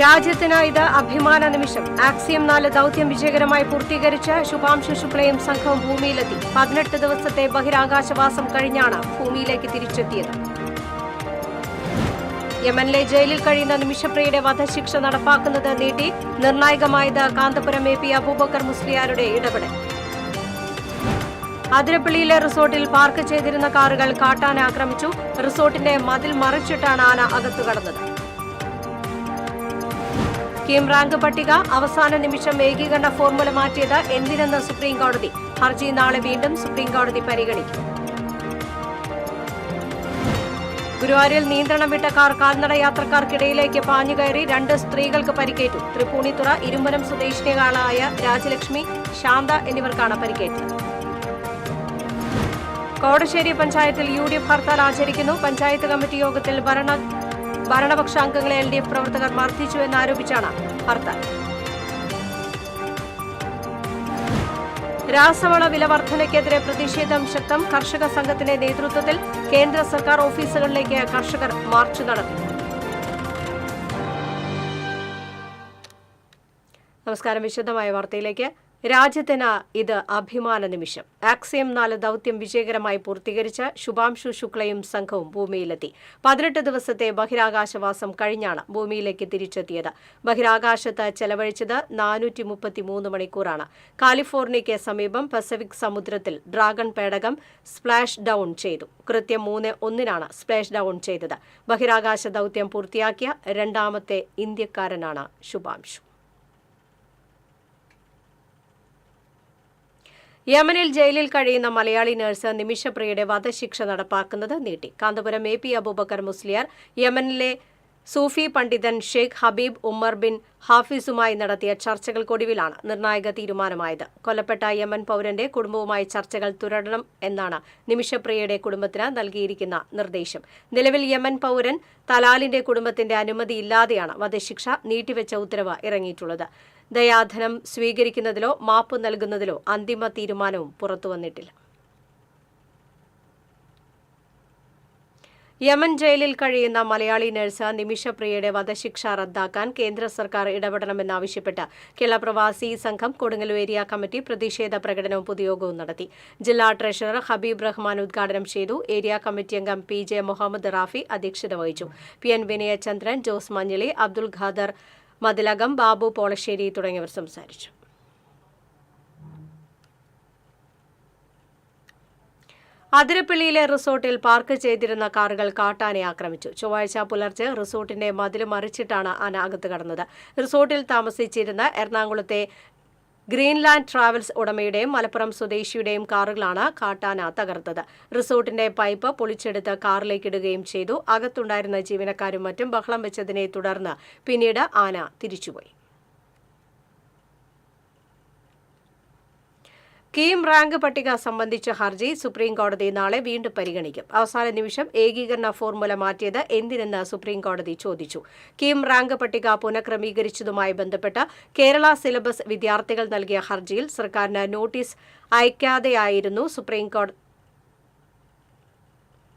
രാജ്യത്തിന് ഇത് അഭിമാന നിമിഷം. ആക്സിയം 4 ദൌത്യം വിജയകരമായി പൂർത്തീകരിച്ച് ശുഭാംശു ശുക്ലയും സംഘവും ഭൂമിയിലെത്തി. 18 ദിവസത്തെ ബഹിരാകാശവാസം കഴിഞ്ഞാണ് ഭൂമിയിലേക്ക് തിരിച്ചെത്തിയത്. യമനിലെ ജയിലിൽ കഴിയുന്ന നിമിഷപ്രിയയുടെ വധശിക്ഷ നടപ്പാക്കുന്നത് നീട്ടി. നിർണായകമായത് കാന്തപുരം AP അബൂബക്കർ മുസ്ലിയാരുടെ ഇടപെടൽ. അതിരപ്പള്ളിയിലെ റിസോർട്ടിൽ പാർക്ക് ചെയ്തിരുന്ന കാറുകൾ കാട്ടാന ആക്രമിച്ചു. റിസോർട്ടിന്റെ മതിൽ മറിച്ചിട്ടാണ് ആന അകത്തു കടന്നത്. കീം റാങ്ക് പട്ടിക അവസാന നിമിഷം ഏകീകരണ ഫോർമുല മാറ്റിയത് എന്തിനെന്ന് സുപ്രീംകോടതി. ഹർജി നാളെ വീണ്ടും സുപ്രീംകോടതി പരിഗണിക്കും. ഗുരുവായൂരിൽ നിയന്ത്രണം വിട്ട കാർ കാൽനട യാത്രക്കാർക്കിടയിലേക്ക് പാഞ്ഞുകയറി 2 സ്ത്രീകൾക്ക് പരിക്കേറ്റു. തൃപ്പൂണിത്തുറ ഇരുമ്പനം സ്വദേശിനികളായ രാജലക്ഷ്മി, ശാന്ത എന്നിവർക്കാണ് പരിക്കേറ്റത്. കോടശ്ശേരി പഞ്ചായത്തിൽ UDF ഹർത്താൽ ആചരിക്കുന്നു. പഞ്ചായത്ത് കമ്മിറ്റി യോഗത്തിൽ ഭരണപക്ഷ അംഗങ്ങളെ LDF പ്രവർത്തകർ മർദ്ദിച്ചുവെന്നാരോപിച്ചാണ് ഹർത്താൽ. രാസവള വില വർധനയ്ക്കെതിരെ പ്രതിഷേധം ശക്തം. കർഷക സംഘത്തിന്റെ നേതൃത്വത്തിൽ കേന്ദ്ര സർക്കാർ ഓഫീസുകളിലേക്ക് കർഷകർ മാർച്ച് നടത്തി. നമസ്കാരം. വിശദമായ വാർത്തയിലേക്ക്. രാജ്യത്തിന് ഇത് അഭിമാന നിമിഷം. ആക്സിയം 4 ദൌത്യം വിജയകരമായി പൂർത്തീകരിച്ച് ശുഭാംശു ശുക്ലയും സംഘവും ഭൂമിയിലെത്തി. 18 ദിവസത്തെ ബഹിരാകാശവാസം കഴിഞ്ഞാണ് ഭൂമിയിലേക്ക് തിരിച്ചെത്തിയത്. ബഹിരാകാശത്ത് ചെലവഴിച്ചത് 433 മണിക്കൂറാണ്. കാലിഫോർണിയയ്ക്ക് സമീപം പസഫിക് സമുദ്രത്തിൽ ഡ്രാഗൺ പേടകം സ്പ്ലാഷ് ഡൌൺ ചെയ്തു. കൃത്യം 3:01 സ്പ്ലാഷ് ഡൌൺ ചെയ്തത്. ബഹിരാകാശ ദൌത്യം പൂർത്തിയാക്കിയ 2ാമത്തെ ഇന്ത്യക്കാരനാണ് ശുഭാംശു. യമനിൽ ജയിലിൽ കഴിയുന്ന മലയാളി നഴ്സ് നിമിഷപ്രിയയുടെ വധശിക്ഷ നടപ്പാക്കുന്നത് നീട്ടി. കാന്തപുരം AP അബൂബക്കർ മുസ്ലിയാർ യമനിലെ സൂഫി പണ്ഡിതൻ ഷെയ്ഖ് ഹബീബ് ഉമർ ബിൻ ഹാഫിസുമായി നടത്തിയ ചർച്ചകൾക്കൊടുവിലാണ് നിർണായക തീരുമാനമായത്. കൊല്ലപ്പെട്ട യമൻ പൌരന്റെ കുടുംബവുമായി ചർച്ചകൾ തുടരണം എന്നാണ് നിമിഷപ്രിയയുടെ കുടുംബത്തിന് നൽകിയിരിക്കുന്ന നിർദ്ദേശം. നിലവിൽ യമൻ പൌരൻ തലാലിന്റെ കുടുംബത്തിന്റെ അനുമതിയില്ലാതെയാണ് വധശിക്ഷ നീട്ടിവെച്ച ഉത്തരവ് ഇറങ്ങിയിട്ടുള്ളത്. ദയാധനം സ്വീകരിക്കുന്നതിലോ മാപ്പ് നൽകുന്നതിലോ അന്തിമ തീരുമാനവും പുറത്തുവന്നിട്ടില്ല. യമൻ ജയിലിൽ കഴിയുന്ന മലയാളി നഴ്സ് നിമിഷപ്രിയയുടെ വധശിക്ഷ റദ്ദാക്കാൻ കേന്ദ്ര സർക്കാർ ഇടപെടണമെന്നാവശ്യപ്പെട്ട് കേരള പ്രവാസി സംഘം കൊടുങ്ങല്ലൂർ ഏരിയ കമ്മിറ്റി പ്രതിഷേധ പ്രകടനവും പൊതുയോഗവും നടത്തി. ജില്ലാ ട്രഷറർ ഹബീബ് റഹ്മാൻ ഉദ്ഘാടനം ചെയ്തു. ഏരിയ കമ്മിറ്റി അംഗം PJ മുഹമ്മദ് റാഫി അധ്യക്ഷത വഹിച്ചു. PN വിനയചന്ദ്രൻ, ജോസ് മഞ്ഞളി, അബ്ദുൽ ഖാദർ മതിലകം, ബാബു പോളശ്ശേരി തുടങ്ങിയവർ സംസാരിച്ചു. അതിരപ്പള്ളിയിലെ റിസോർട്ടിൽ പാർക്ക് ചെയ്തിരുന്ന കാറുകൾ കാട്ടാനെ ആക്രമിച്ചു. ചൊവ്വാഴ്ച പുലർച്ചെ റിസോർട്ടിന്റെ മതിൽ മറിച്ചിട്ടാണ് ആന അകത്ത് കടന്നത്. റിസോർട്ടിൽ താമസിച്ചിരുന്ന എറണാകുളത്തെ ഗ്രീൻലാൻഡ് ട്രാവൽസ് ഉടമയുടെയും മലപ്പുറം സ്വദേശിയുടെയും കാറുകളാണ് കാട്ടാന തകർത്തത്. റിസോർട്ടിന്റെ പൈപ്പ് പൊളിച്ചെടുത്ത് കാറിലേക്കിടുകയും ചെയ്തു. അകത്തുണ്ടായിരുന്ന ജീവനക്കാരും മറ്റും ബഹളം വെച്ചതിനെ തുടർന്ന് പിന്നീട് ആന തിരിച്ചുപോയി. കീം റാങ്ക് പട്ടിക സംബന്ധിച്ച ഹർജി സുപ്രീംകോടതി നാളെ വീണ്ടും പരിഗണിക്കും. അവസാന നിമിഷം ഏകീകരണ ഫോർമുല മാറ്റിയത് എന്തിനെന്ന് സുപ്രീംകോടതി ചോദിച്ചു. കീം റാങ്ക് പട്ടിക പുനഃക്രമീകരിച്ചതുമായി ബന്ധപ്പെട്ട് കേരള സിലബസ് വിദ്യാർത്ഥികൾ നൽകിയ ഹർജിയിൽ സർക്കാരിന് നോട്ടീസ് അയക്കാതെയായിരുന്നു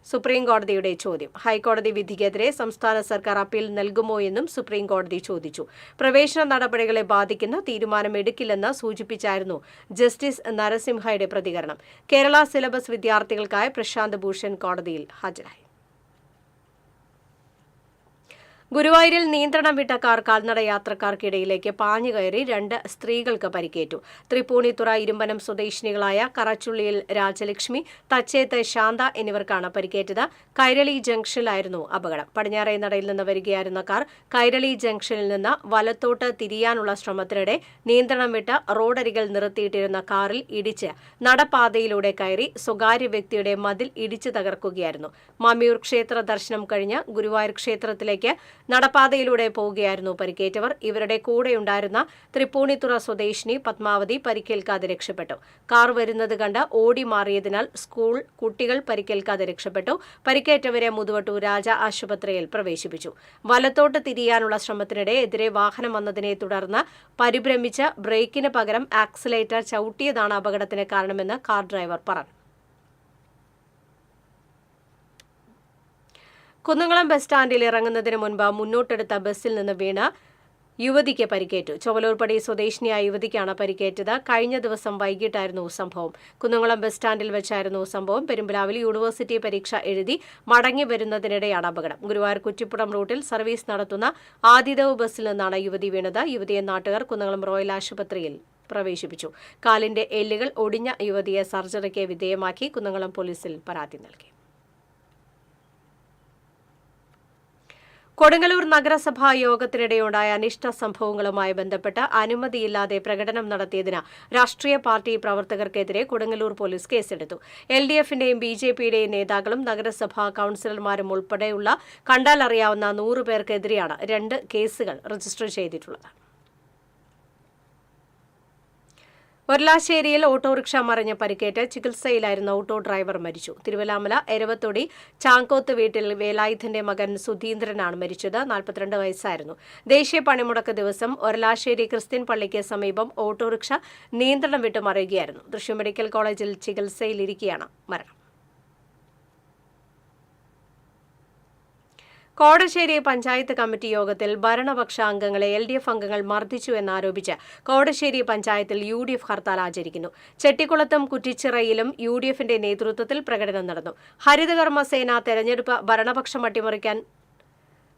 സുപ്രീംകോടതിയുടെ ചോദ്യം. ഹൈക്കോടതി വിധിക്കെതിരെ സംസ്ഥാന സർക്കാർ അപ്പീൽ നൽകുമോ എന്നും സുപ്രീംകോടതി ചോദിച്ചു. പ്രവേശന നടപടികളെ ബാധിക്കുന്ന തീരുമാനമെടുക്കില്ലെന്ന് സൂചിപ്പിച്ചായിരുന്നു ജസ്റ്റിസ് നരസിംഹയുടെ പ്രതികരണം. കേരള സിലബസ് വിദ്യാർത്ഥികൾക്കായി പ്രശാന്ത് ഭൂഷൺ കോടതിയിൽ ഹാജരായി. ഗുരുവായൂരിൽ നിയന്ത്രണം വിട്ട കാർ കാൽനട യാത്രക്കാർക്കിടയിലേക്ക് പാഞ്ഞുകയറി 2 സ്ത്രീകൾക്ക് പരിക്കേറ്റു. തൃപ്പൂണിത്തുറ ഇരുമ്പനം സ്വദേശിനികളായ കറച്ചുള്ളിയിൽ രാജലക്ഷ്മി, തച്ചേത്ത് ശാന്ത എന്നിവർക്കാണ് പരിക്കേറ്റത്. കൈരളി ജംഗ്ഷനിലായിരുന്നു അപകടം. പടിഞ്ഞാറേ നടയിൽ നിന്ന് വരികയായിരുന്ന കാർ കൈരളി ജംഗ്ഷനിൽ നിന്ന് വലത്തോട്ട് തിരിയാനുള്ള ശ്രമത്തിനിടെ നിയന്ത്രണം വിട്ട് റോഡരികിൽ നിർത്തിയിട്ടിരുന്ന കാറിൽ ഇടിച്ച് നടപ്പാതയിലൂടെ കയറി സ്വകാര്യ വ്യക്തിയുടെ മതിൽ ഇടിച്ചു തകർക്കുകയായിരുന്നു. മമ്മിയൂർ ക്ഷേത്ര ദർശനം കഴിഞ്ഞ് ഗുരുവായൂർ ക്ഷേത്രത്തിലേക്ക് നടപ്പാതയിലൂടെ പോവുകയായിരുന്നു പരിക്കേറ്റവർ. ഇവരുടെ കൂടെയുണ്ടായിരുന്ന തൃപ്പൂണിത്തുറ സ്വദേശിനി പത്മാവതി പരിക്കേൽക്കാതെ രക്ഷപ്പെട്ടു. കാർ വരുന്നത് കണ്ട് ഓടി മാറിയതിനാൽ സ്കൂൾ കുട്ടികൾ പരിക്കേൽക്കാതെ രക്ഷപ്പെട്ടു. പരിക്കേറ്റവരെ മുതുവട്ടൂർ രാജ ആശുപത്രിയിൽ പ്രവേശിപ്പിച്ചു. വലത്തോട്ട് തിരിയാനുള്ള ശ്രമത്തിനിടെ എതിരെ വാഹനം വന്നതിനെ തുടർന്ന് പരിഭ്രമിച്ച് ബ്രേക്കിന് പകരം ആക്സിലേറ്റർ ചവിട്ടിയതാണ് അപകടത്തിന് കാരണമെന്ന് കാർ ഡ്രൈവർ പറഞ്ഞു. കുന്നംകുളം ബസ് സ്റ്റാൻഡിൽ ഇറങ്ങുന്നതിന് മുൻപ് മുന്നോട്ടെടുത്ത ബസ്സിൽ നിന്ന് വീണ് യുവതിക്ക് പരിക്കേറ്റു. ചൊവ്വലൂർപ്പടി സ്വദേശിനിയായ യുവതിക്കാണ് പരിക്കേറ്റത്. കഴിഞ്ഞ ദിവസം വൈകിട്ടായിരുന്നു സംഭവം. കുന്നംകുളം ബസ് സ്റ്റാൻഡിൽ വെച്ചായിരുന്നു സംഭവം. പെരുമ്പിലാവിൽ യൂണിവേഴ്സിറ്റി പരീക്ഷ എഴുതി മടങ്ങി വരുന്നതിനിടെയാണ് അപകടം. ഗുരുവായൂർ കുറ്റിപ്പുറം റൂട്ടിൽ സർവീസ് നടത്തുന്ന ആദിദേവ് ബസ്സിൽ നിന്നാണ് യുവതി വീണത്. യുവതിയെ നാട്ടുകാർ കുന്നംകുളം റോയൽ ആശുപത്രിയിൽ പ്രവേശിപ്പിച്ചു. കാലിന്റെ എല്ലുകൾ ഒടിഞ്ഞ യുവതിയെ സർജറിക്ക് വിധേയമാക്കി കുന്നംകുളം പോലീസിൽ പരാതി നൽകി. കൊടുങ്ങല്ലൂർ നഗരസഭാ യോഗത്തിനിടെയുണ്ടായ അനിഷ്ട സംഭവങ്ങളുമായി ബന്ധപ്പെട്ട് അനുമതിയില്ലാതെ പ്രകടനം നടത്തിയതിന് രാഷ്ട്രീയ പാർട്ടി പ്രവർത്തകർക്കെതിരെ കൊടുങ്ങല്ലൂർ പോലീസ് കേസെടുത്തു. LDFന്റെയും BJPയുടെയും നേതാക്കളും നഗരസഭാ കൌൺസിലർമാരും ഉൾപ്പെടെയുള്ള കണ്ടാലറിയാവുന്ന 100 പേർക്കെതിരെയാണ് 2 കേസുകൾ രജിസ്റ്റർ ചെയ്തിട്ടുള്ളത്. ഒരലാശ്ശേരിയിൽ ഓട്ടോറിക്ഷ മറിഞ്ഞ് പരിക്കേറ്റ് ചികിത്സയിലായിരുന്ന ഓട്ടോ ഡ്രൈവർ മരിച്ചു. തിരുവല്ലാമല എരവത്തൊടി ചാങ്കോത്ത് വീട്ടിൽ വേലായുധന്റെ മകൻ സുധീന്ദ്രനാണ് മരിച്ചത്. 42 വയസ്സായിരുന്നു. ദേശീയ പണിമുടക്ക് ദിവസം ഒരലാശ്ശേരി ക്രിസ്ത്യൻ പള്ളിക്ക് സമീപം ഓട്ടോറിക്ഷ നിയന്ത്രണം വിട്ട് മറിയുകയായിരുന്നു. തൃശൂർ മെഡിക്കൽ കോളേജിൽ ചികിത്സയിലിരിക്കെയാണ് മരണം. കോടശ്ശേരി പഞ്ചായത്ത് കമ്മിറ്റി യോഗത്തിൽ ഭരണപക്ഷ അംഗങ്ങളെ LDF അംഗങ്ങൾ മർദ്ദിച്ചു എന്നാരോപിച്ച് കോടശ്ശേരി പഞ്ചായത്തിൽ UDF ഹർത്താൽ ആചരിക്കുന്നു. ചെട്ടിക്കുളത്തും കുറ്റിച്ചിറയിലും UDFന്റെ നേതൃത്വത്തിൽ പ്രകടനം നടന്നു. ഹരിതകർമ്മസേന തെരഞ്ഞെടുപ്പ് ഭരണപക്ഷം അട്ടിമറിക്കാൻ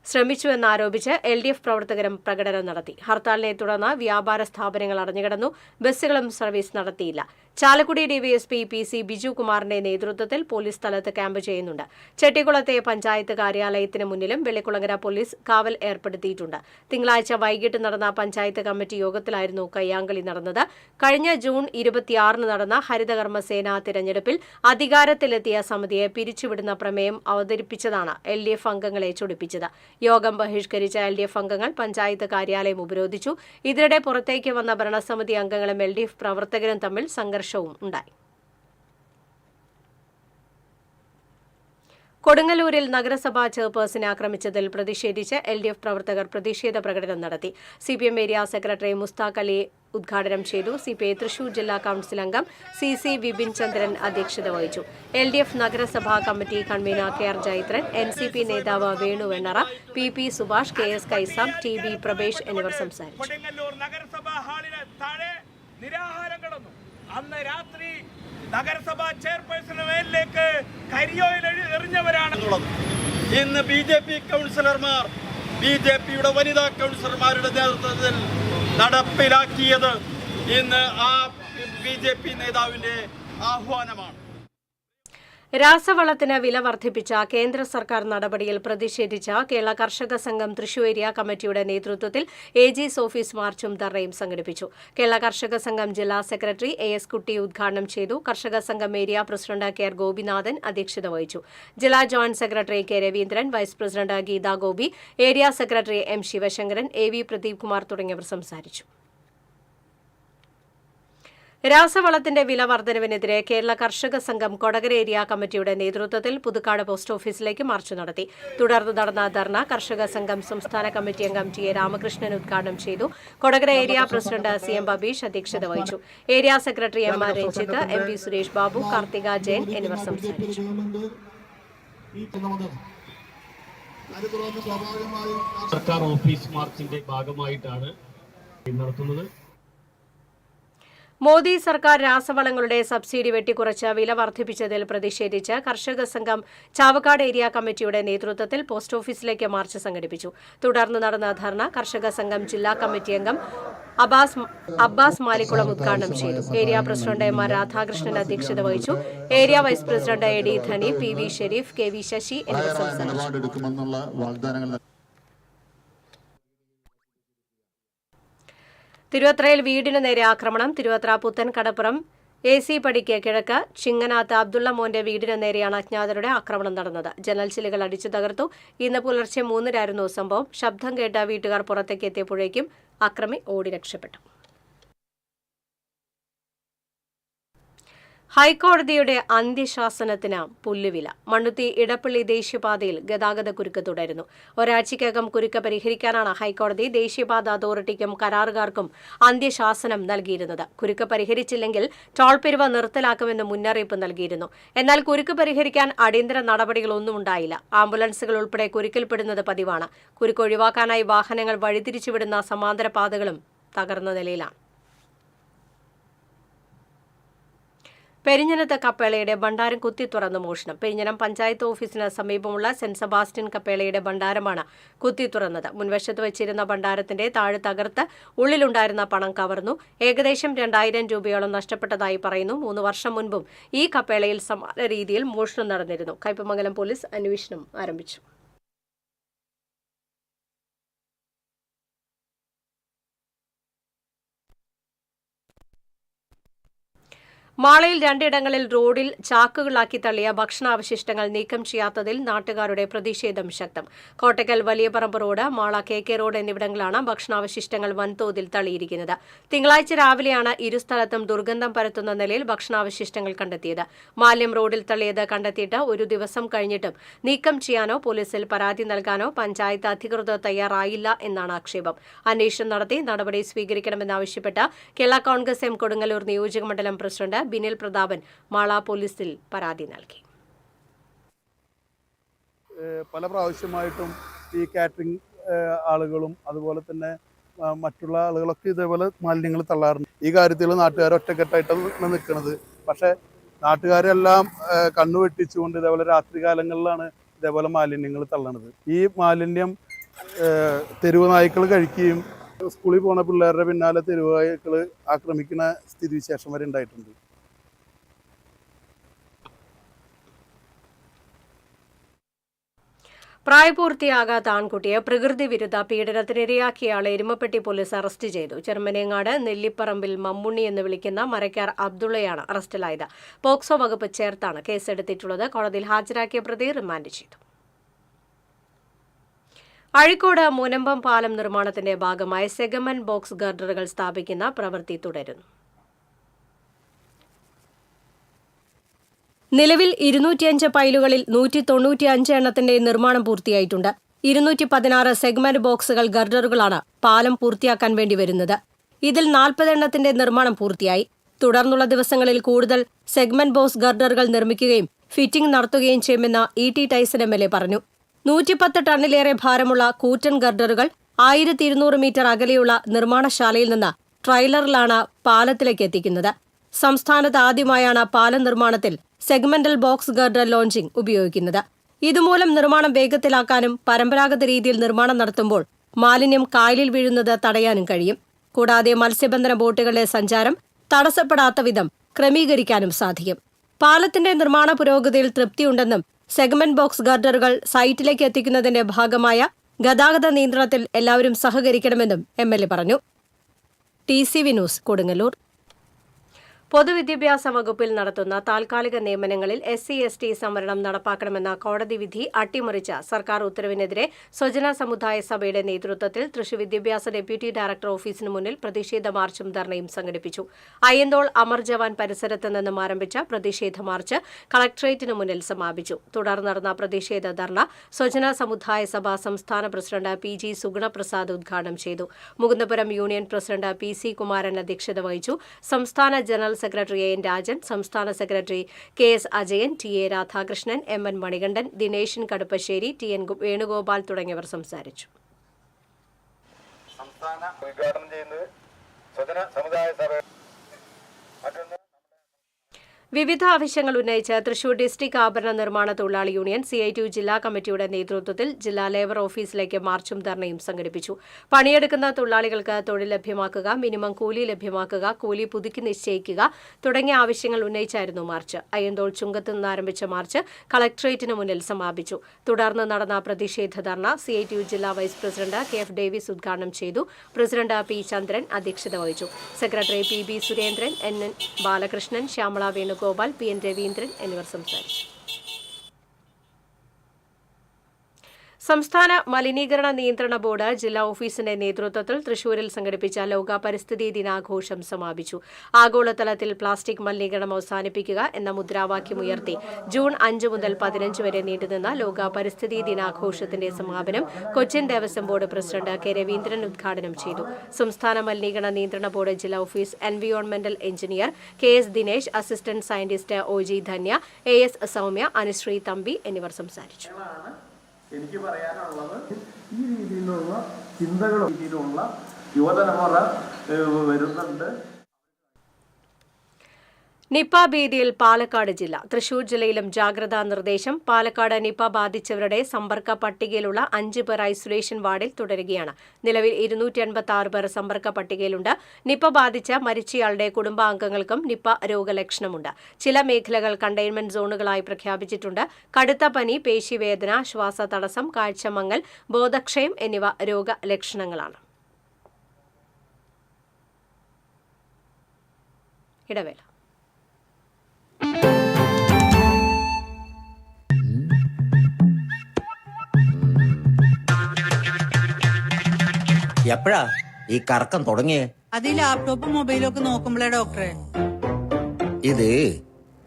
ശ്രമിച്ചുവെന്നാരോപിച്ച് LDF പ്രവർത്തകരും പ്രകടനം നടത്തി. ഹർത്താലിനെ തുടർന്ന് വ്യാപാര സ്ഥാപനങ്ങൾ അടഞ്ഞുകിടന്നു. ബസ്സുകളും സർവീസ് നടത്തിയില്ല. ചാലക്കുടി DVSP PC ബിജു കുമാറിന്റെ നേതൃത്വത്തിൽ പോലീസ് സ്ഥലത്ത് ക്യാമ്പ് ചെയ്യുന്നുണ്ട്. ചെട്ടിക്കുളത്തെ പഞ്ചായത്ത് കാര്യാലയത്തിന് മുന്നിലും വെള്ളിക്കുളങ്ങര പോലീസ് കാവൽ ഏർപ്പെടുത്തിയിട്ടുണ്ട്. തിങ്കളാഴ്ച വൈകിട്ട് നടന്ന പഞ്ചായത്ത് കമ്മിറ്റി യോഗത്തിലായിരുന്നു കയ്യാങ്കളി നടന്നത്. കഴിഞ്ഞ ജൂൺ 26 നടന്ന ഹരിതകർമ്മസേന തിരഞ്ഞെടുപ്പിൽ അധികാരത്തിലെത്തിയ സമിതിയെ പിരിച്ചുവിടുന്ന പ്രമേയം അവതരിപ്പിച്ചതാണ് LDF അംഗങ്ങളെ ചൊടിപ്പിച്ചത്. യോഗം ബഹിഷ്കരിച്ച LDF അംഗങ്ങൾ പഞ്ചായത്ത് കാര്യാലയം ഉപരോധിച്ചു. ഇതിനിടെ പുറത്തേക്ക് വന്ന ഭരണസമിതി അംഗങ്ങളും LDF പ്രവർത്തകരും തമ്മിൽ സംഘർഷവും ഉണ്ടായി. കൊടുങ്ങല്ലൂരിൽ നഗരസഭാ ചെയർപേഴ്സനെ ആക്രമിച്ചതിൽ പ്രതിഷേധിച്ച് LDF പ്രവർത്തകർ പ്രതിഷേധ പ്രകടനം നടത്തി. CPM area secretary Mushtaq Ali ഉദ്ഘാടനം ചെയ്തു. CPI തൃശൂർ ജില്ലാ കൌൺസിൽ അംഗം CC വിപിൻ ചന്ദ്രൻ അധ്യക്ഷത വഹിച്ചു. LDF നഗരസഭാ committee convener KR Jaithran, NCP നേതാവ് Venu Vennara, PP Subhash, KS കൈസാം, TB Prabhesh എന്നിവർ സംസാരിച്ചു. അന്ന് രാത്രി നഗരസഭാ ചെയർപേഴ്സണ് മേലിലേക്ക് കരിയോയിൽ എറിഞ്ഞവരാണ്. ഇന്ന് BJP കൗൺസിലർമാർ, BJPയുടെ വനിതാ കൗൺസിലർമാരുടെ നേതൃത്വത്തിൽ നടപ്പിലാക്കിയത് ഇന്ന് ആ BJP നേതാവിന്റെ ആഹ്വാനമാണ്. രാസവളത്തിന് വില വർദ്ധിപ്പിച്ച കേന്ദ്ര സർക്കാർ നടപടിയിൽ പ്രതിഷേധിച്ച കേരള കർഷക സംഘം തൃശൂർ ഏരിയ കമ്മിറ്റിയുടെ നേതൃത്വത്തിൽ AG's ഓഫീസ് മാർച്ചും ധർണയും സംഘടിപ്പിച്ചു. കേരള കർഷക സംഘം ജില്ലാ സെക്രട്ടറി AS കുട്ടി ഉദ്ഘാടനം ചെയ്തു. കർഷക സംഘം ഏരിയ പ്രസിഡന്റ് KR ഗോപിനാഥൻ അധ്യക്ഷത വഹിച്ചു. ജില്ലാ joint secretary K Raveendran, vice president Geetha Gopi, area secretary M Sivasankaran, AV Pradeep Kumar തുടങ്ങിയവർ സംസാരിച്ചു. രാസവളത്തിന്റെ വില വർധനവിനെതിരെ കേരള കർഷക സംഘം കൊടകര ഏരിയ കമ്മിറ്റിയുടെ നേതൃത്വത്തിൽ പുതുക്കാട് പോസ്റ്റ് ഓഫീസിലേക്ക് മാർച്ച് നടത്തി. തുടർന്ന് നടന്ന ധർണ കർഷക സംഘം സംസ്ഥാന കമ്മിറ്റി അംഗം TA രാമകൃഷ്ണൻ ഉദ്ഘാടനം ചെയ്തു. Kodakara area president CM Babeesh അധ്യക്ഷത വഹിച്ചു. Area secretary MR Ranjith, MP Suresh Babu, Karthika Jayan എന്നിവർ സംസാരിച്ചു. സർക്കാർ ഓഫീസ് മാർച്ചിന്റെ ഭാഗമായിട്ടാണ് നടത്തുന്നത്. മോദി സർക്കാർ രാസവളങ്ങളുടെ സബ്സിഡി വെട്ടിക്കുറച്ച് വില വർദ്ധിപ്പിച്ചതിൽ പ്രതിഷേധിച്ച് കർഷക സംഘം ചാവക്കാട് ഏരിയ കമ്മിറ്റിയുടെ നേതൃത്വത്തിൽ പോസ്റ്റ് ഓഫീസിലേക്ക് മാർച്ച് സംഘടിപ്പിച്ചു. തുടർന്ന് നടന്ന ധർണ കർഷക സംഘം ജില്ലാ കമ്മിറ്റി അംഗം അബ്ബാസ് മാലിക്കുളം ഉദ്ഘാടനം ചെയ്തു. ഏരിയ പ്രസിഡന്റ് MR രാധാകൃഷ്ണൻ അധ്യക്ഷത വഹിച്ചു. Area vice president AD Dhani, PV Shareef, KV Sasi എന്നിവർ സംസാരിച്ചു. തിരുവത്രയിൽ വീടിനു നേരെ ആക്രമണം. തിരുവത്ര പുത്തൻ കടപ്പുറം AC പടിക്ക് കിഴക്ക് ചിങ്ങനാത്ത് അബ്ദുള്ള മോന്റെ വീടിനു നേരെയാണ് അജ്ഞാതരുടെ ആക്രമണം നടന്നത്. ജനൽ ചില്ലുകൾ അടിച്ചു തകർത്തു. ഇന്ന് പുലർച്ചെ 3-നായിരുന്നു സംഭവം. ശബ്ദം കേട്ട വീട്ടുകാർ പുറത്തേക്ക് എത്തിയപ്പോഴേക്കും അക്രമി ഓടി രക്ഷപ്പെട്ടു. ഹൈക്കോടതിയുടെ അന്ത്യശാസനത്തിന് പുല്ലുവില. മണ്ണുത്തി ഇടപ്പള്ളി ദേശീയപാതയിൽ ഗതാഗതക്കുരുക്ക് തുടരുന്നു. ഒരാഴ്ചയ്ക്കകം കുരുക്ക് പരിഹരിക്കാനാണ് ഹൈക്കോടതി ദേശീയപാത അതോറിറ്റിക്കും കരാറുകാർക്കും അന്ത്യശാസനം നൽകിയിരുന്നത്. കുരുക്ക് പരിഹരിച്ചില്ലെങ്കിൽ ടോൾ പിരിവ് നിർത്തലാക്കുമെന്ന് മുന്നറിയിപ്പ് നൽകിയിരുന്നു. എന്നാൽ കുരുക്ക് പരിഹരിക്കാൻ അടിയന്തര നടപടികളൊന്നും ഉണ്ടായില്ല. ആംബുലൻസുകൾ ഉൾപ്പെടെ കുരുക്കിൽപ്പെടുന്നത് പതിവാണ്. കുരുക്ക് ഒഴിവാക്കാനായി വാഹനങ്ങൾ വഴിതിരിച്ചുവിടുന്ന സമാന്തര പാതകളും തകർന്ന നിലയിലാണ്. പെരിഞ്ഞനത്ത് കപ്പേളയുടെ ഭണ്ഡാരം കുത്തിത്തുറന്ന് മോഷണം. പെരിഞ്ഞനം പഞ്ചായത്ത് ഓഫീസിന് സമീപമുള്ള സെന്റ് സെബാസ്റ്റ്യൻ കപ്പേളയുടെ ഭണ്ഡാരമാണ് കുത്തിത്തുറന്നത്. മുൻവശത്ത് വെച്ചിരുന്ന ഭണ്ഡാരത്തിന്റെ താഴെ തകർത്ത് ഉള്ളിലുണ്ടായിരുന്ന പണം കവർന്നു. ഏകദേശം 2000 രൂപയോളം നഷ്ടപ്പെട്ടതായി പറയുന്നു. 3 വർഷം മുൻപും ഈ കപ്പേളയിൽ സമാന രീതിയിൽ മോഷണം നടന്നിരുന്നു. കയ്പമംഗലം പോലീസ് അന്വേഷണം ആരംഭിച്ചു. മാളയിൽ 2 ഇടങ്ങളിൽ റോഡിൽ ചാക്കുകളാക്കി തള്ളിയ ഭക്ഷണാവശിഷ്ടങ്ങൾ നീക്കം ചെയ്യാത്തതിൽ നാട്ടുകാരുടെ പ്രതിഷേധം ശക്തം. Kottakkal Valiyaparamba road, Mala KK road എന്നിവിടങ്ങളിലാണ് ഭക്ഷണാവശിഷ്ടങ്ങൾ വൻതോതിൽ തള്ളിയിരിക്കുന്നത്. തിങ്കളാഴ്ച രാവിലെയാണ് ഇരു സ്ഥലത്തും ദുർഗന്ധം പരത്തുന്ന നിലയിൽ ഭക്ഷണാവശിഷ്ടങ്ങൾ കണ്ടെത്തിയത്. മാലിന്യം റോഡിൽ തള്ളിയത് കണ്ടെത്തിയിട്ട് ഒരു ദിവസം കഴിഞ്ഞിട്ടും നീക്കം ചെയ്യാനോ പോലീസിൽ പരാതി നൽകാനോ പഞ്ചായത്ത് അധികൃതർ തയ്യാറായില്ല എന്നാണ് ആക്ഷേപം. അന്വേഷണം നടത്തി നടപടി സ്വീകരിക്കണമെന്നാവശ്യപ്പെട്ട് കേരള കോൺഗ്രസ് എം കൊടുങ്ങല്ലൂർ നിയോജകമണ്ഡലം പ്രസിഡന്റ് ബിനിൽ പ്രതാപൻ മാള പോലീസിൽ പരാതി നൽകി. പല പ്രാവശ്യമായിട്ടും ഈ കാറ്ററിംഗ് ആളുകളും അതുപോലെ തന്നെ മറ്റുള്ള ആളുകളൊക്കെ ഇതേപോലെ മാലിന്യങ്ങൾ തള്ളാറുണ്ട്. ഈ കാര്യത്തിൽ നാട്ടുകാർ ഒറ്റക്കെട്ടായിട്ടാണ് നിൽക്കുന്നത്. പക്ഷേ നാട്ടുകാരെല്ലാം കണ്ണു വെട്ടിച്ചുകൊണ്ട് ഇതേപോലെ രാത്രികാലങ്ങളിലാണ് ഇതേപോലെ മാലിന്യങ്ങൾ തള്ളണത്. ഈ മാലിന്യം തെരുവ് നായ്ക്കൾ കഴിക്കുകയും സ്കൂളിൽ പോകുന്ന പിള്ളേരുടെ പിന്നാലെ തെരുവ് നായ്ക്കൾ ആക്രമിക്കുന്ന സ്ഥിതിവിശേഷം വരെ ഉണ്ടായിട്ടുണ്ട്. പ്രായപൂർത്തിയാകാത്ത ആൺകുട്ടിയെ പ്രകൃതി വിരുദ്ധ പീഡനത്തിനിരയാക്കിയയാളെ എരുമപ്പെട്ടി പോലീസ് അറസ്റ്റ് ചെയ്തു. ചെറുമനേങ്ങാട് നെല്ലിപ്പറമ്പിൽ മമ്മുണ്ണി എന്ന് വിളിക്കുന്ന മരക്കാർ അബ്ദുള്ളയാണ് അറസ്റ്റിലായത്. പോക്സോ വകുപ്പ് ചേർത്താണ് കേസെടുത്തിട്ടുള്ളത്. കോടതിയിൽ ഹാജരാക്കിയ പ്രതി റിമാൻഡ് ചെയ്തു. അഴീക്കോട് മുനമ്പം പാലം നിർമ്മാണത്തിന്റെ ഭാഗമായി സെഗ്മെന്റ് ബോക്സ് ഗർഡറുകൾ സ്ഥാപിക്കുന്ന പ്രവൃത്തി തുടരുന്നു. നിലവിൽ 205 പൈലുകളിൽ 195 എണ്ണത്തിന്റെ നിർമ്മാണം പൂർത്തിയായിട്ടുണ്ട്. 216 സെഗ്മെന്റ് ബോക്സുകൾ ഗർഡറുകളാണ് പാലം പൂർത്തിയാക്കാൻ വേണ്ടി വരുന്നത്. ഇതിൽ 40 എണ്ണത്തിന്റെ നിർമ്മാണം പൂർത്തിയായി. തുടർന്നുള്ള ദിവസങ്ങളിൽ കൂടുതൽ സെഗ്മെന്റ് ബോക്സ് ഗർഡറുകൾ നിർമ്മിക്കുകയും ഫിറ്റിംഗ് നടത്തുകയും ചെയ്യുമെന്ന് ET ടൈസൺ MLA പറഞ്ഞു. 110 ടണ്ണിലേറെ ഭാരമുള്ള കൂറ്റൻ ഗർഡറുകൾ 1200 മീറ്റർ അകലെയുള്ള നിർമ്മാണശാലയിൽ നിന്ന് ട്രെയിലറിലാണ് പാലത്തിലേക്ക് എത്തിക്കുന്നത്. സംസ്ഥാനത്ത് ആദ്യമായാണ് പാലം നിർമ്മാണത്തിൽ സെഗ്മെന്റൽ ബോക്സ് ഗർഡർ ലോഞ്ചിംഗ് ഉപയോഗിക്കുന്നത്. ഇതുമൂലം നിർമ്മാണം വേഗത്തിലാക്കാനും പരമ്പരാഗത രീതിയിൽ നിർമ്മാണം നടത്തുമ്പോൾ മാലിന്യം കായലിൽ വീഴുന്നത് തടയാനും കഴിയും. കൂടാതെ മത്സ്യബന്ധന ബോട്ടുകളുടെ സഞ്ചാരം തടസ്സപ്പെടാത്ത വിധം ക്രമീകരിക്കാനും സാധിക്കും. പാലത്തിന്റെ നിർമ്മാണ പുരോഗതിയിൽ തൃപ്തിയുണ്ടെന്നും സെഗ്മെന്റ് ബോക്സ് ഗർഡറുകൾ സൈറ്റിലേക്ക് എത്തിക്കുന്നതിന്റെ ഭാഗമായ ഗതാഗത നിയന്ത്രണത്തിൽ എല്ലാവരും സഹകരിക്കണമെന്നും MLA പറഞ്ഞു. TCV news Kodungallur. പൊതുവിദ്യാഭ്യാസ വകുപ്പിൽ നടത്തുന്ന താൽക്കാലിക നിയമനങ്ങളിൽ SC/ST സംവരണം നടപ്പാക്കണമെന്ന കോടതി വിധി അട്ടിമറിച്ച സർക്കാർ ഉത്തരവിനെതിരെ സ്വജന സമുദായ സഭയുടെ നേതൃത്വത്തിൽ തൃശൂർ വിദ്യാഭ്യാസ ഡെപ്യൂട്ടി ഡയറക്ടർ ഓഫീസിന് മുന്നിൽ പ്രതിഷേധ മാർച്ചും ധർണയും സംഘടിപ്പിച്ചു. അയ്യന്തോൾ അമർ ജവാൻ പരിസരത്ത് നിന്നും ആരംഭിച്ച പ്രതിഷേധ മാർച്ച് കളക്ടറേറ്റിന് മുന്നിൽ സമാപിച്ചു. തുടർന്ന് നടന്ന പ്രതിഷേധ ധർണ സ്വജന സമുദായ സഭ സംസ്ഥാന പ്രസിഡന്റ് PG സുഗുണപ്രസാദ് ഉദ്ഘാടനം ചെയ്തു. Mukundapuram union president PC Kumaran അധ്യക്ഷത വഹിച്ചു. സംസ്ഥാന ജനറൽ സെക്രട്ടറി AN രാജൻ, സംസ്ഥാന secretary KS Ajayan, TA Radhakrishnan, MN Manikandan, Dineshan Kaduppassery, TN Venugopal തുടങ്ങിയവർ സംസാരിച്ചു. സംസ്ഥാന ഉദ്ഘാടനം ചെയ്യുന്നത് സ്വജന സമുദായ സഭ. വിവിധ ആവശ്യങ്ങൾ ഉന്നയിച്ച് തൃശൂർ ഡിസ്ട്രിക്ട് ആഭരണ നിർമ്മാണ തൊഴിലാളി യൂണിയൻ CITU ജില്ലാ കമ്മിറ്റിയുടെ നേതൃത്വത്തിൽ ജില്ലാ ലേബർ ഓഫീസിലേക്ക് മാർച്ചും ധർണയും സംഘടിപ്പിച്ചു. പണിയെടുക്കുന്ന തൊഴിലാളികൾക്ക് തൊഴിൽ ലഭ്യമാക്കുക, മിനിമം കൂലി ലഭ്യമാക്കുക, കൂലി പുതുക്കി നിശ്ചയിക്കുക തുടങ്ങിയ ആവശ്യങ്ങൾ ഉന്നയിച്ചായിരുന്നു മാർച്ച്. അയ്യന്തോൾ ചുങ്കത്ത് നിന്ന് ആരംഭിച്ച മാർച്ച് കളക്ടറേറ്റിന് മുന്നിൽ സമാപിച്ചു. തുടർന്ന് നടന്ന പ്രതിഷേധ ധർണ CITU ജില്ലാ വൈസ് പ്രസിഡന്റ് KF ഡേവിസ് ഉദ്ഘാടനം ചെയ്തു. പ്രസിഡന്റ് P ചന്ദ്രൻ അധ്യക്ഷത വഹിച്ചു. Secretary PB Surendran, NN Balakrishnan, Shyamala Venugopal, PN Raveendran എന്നിവർ സംസാരിച്ചു. സംസ്ഥാന മലിനീകരണ നിയന്ത്രണ ബോർഡ് ജില്ലാ ഓഫീസിന്റെ നേതൃത്വത്തിൽ തൃശൂരിൽ സംഘടിപ്പിച്ച ലോക പരിസ്ഥിതി ദിനാഘോഷം സമാപിച്ചു. ആഗോളതലത്തിൽ പ്ലാസ്റ്റിക് മലിനീകരണം അവസാനിപ്പിക്കുക എന്ന മുദ്രാവാക്യമുയർത്തി ജൂൺ 5 മുതൽ 15 വരെ നീണ്ടുനിന്ന ലോക പരിസ്ഥിതി ദിനാഘോഷത്തിന്റെ സമാപനം Cochin Devaswom board president K Raveendran ഉദ്ഘാടനം ചെയ്തു. സംസ്ഥാന മലിനീകരണ നിയന്ത്രണ ബോർഡ് ജില്ലാ ഓഫീസ് എൻവിയോൺമെന്റൽ engineer KS Dinesh, assistant scientist OG Dhanya, AS Soumya, Anusree Thampi എന്നിവർ സംസാരിച്ചു. എനിക്ക് പറയാനുള്ളത് ഈ രീതിയിലുള്ള ചിന്തകളും രീതിയിലുള്ള യുവതലമുറ വരുന്നുണ്ട്. നിപ ഭീതിയിൽ പാലക്കാട് ജില്ല. തൃശൂർ ജില്ലയിലും ജാഗ്രതാ നിർദ്ദേശം. പാലക്കാട് നിപ ബാധിച്ചവരുടെ സമ്പർക്ക പട്ടികയിലുള്ള 5 പേർ ഐസൊലേഷൻ വാർഡിൽ തുടരുകയാണ്. നിലവിൽ 286 പേർ സമ്പർക്ക പട്ടികയിലുണ്ട്. നിപ ബാധിച്ച മരിച്ചയാളുടെ കുടുംബാംഗങ്ങൾക്കും നിപ രോഗലക്ഷണമുണ്ട്. ചില മേഖലകൾ കണ്ടെയ്ൻമെന്റ് സോണുകളായി പ്രഖ്യാപിച്ചിട്ടുണ്ട്. കടുത്ത പനി, പേശിവേദന, ശ്വാസതടസ്സം, കാഴ്ചമങ്ങൽ, ബോധക്ഷയം എന്നിവ രോഗലക്ഷണങ്ങളാണ്. ഇടവേള. എപ്പോഴാ ഈ കറക്കം തുടങ്ങിയേ? അത് ഈ ലാപ്ടോപ്പും മൊബൈലും ഒക്കെ നോക്കുമ്പോഴേ ഡോക്ടറെ. ഇത്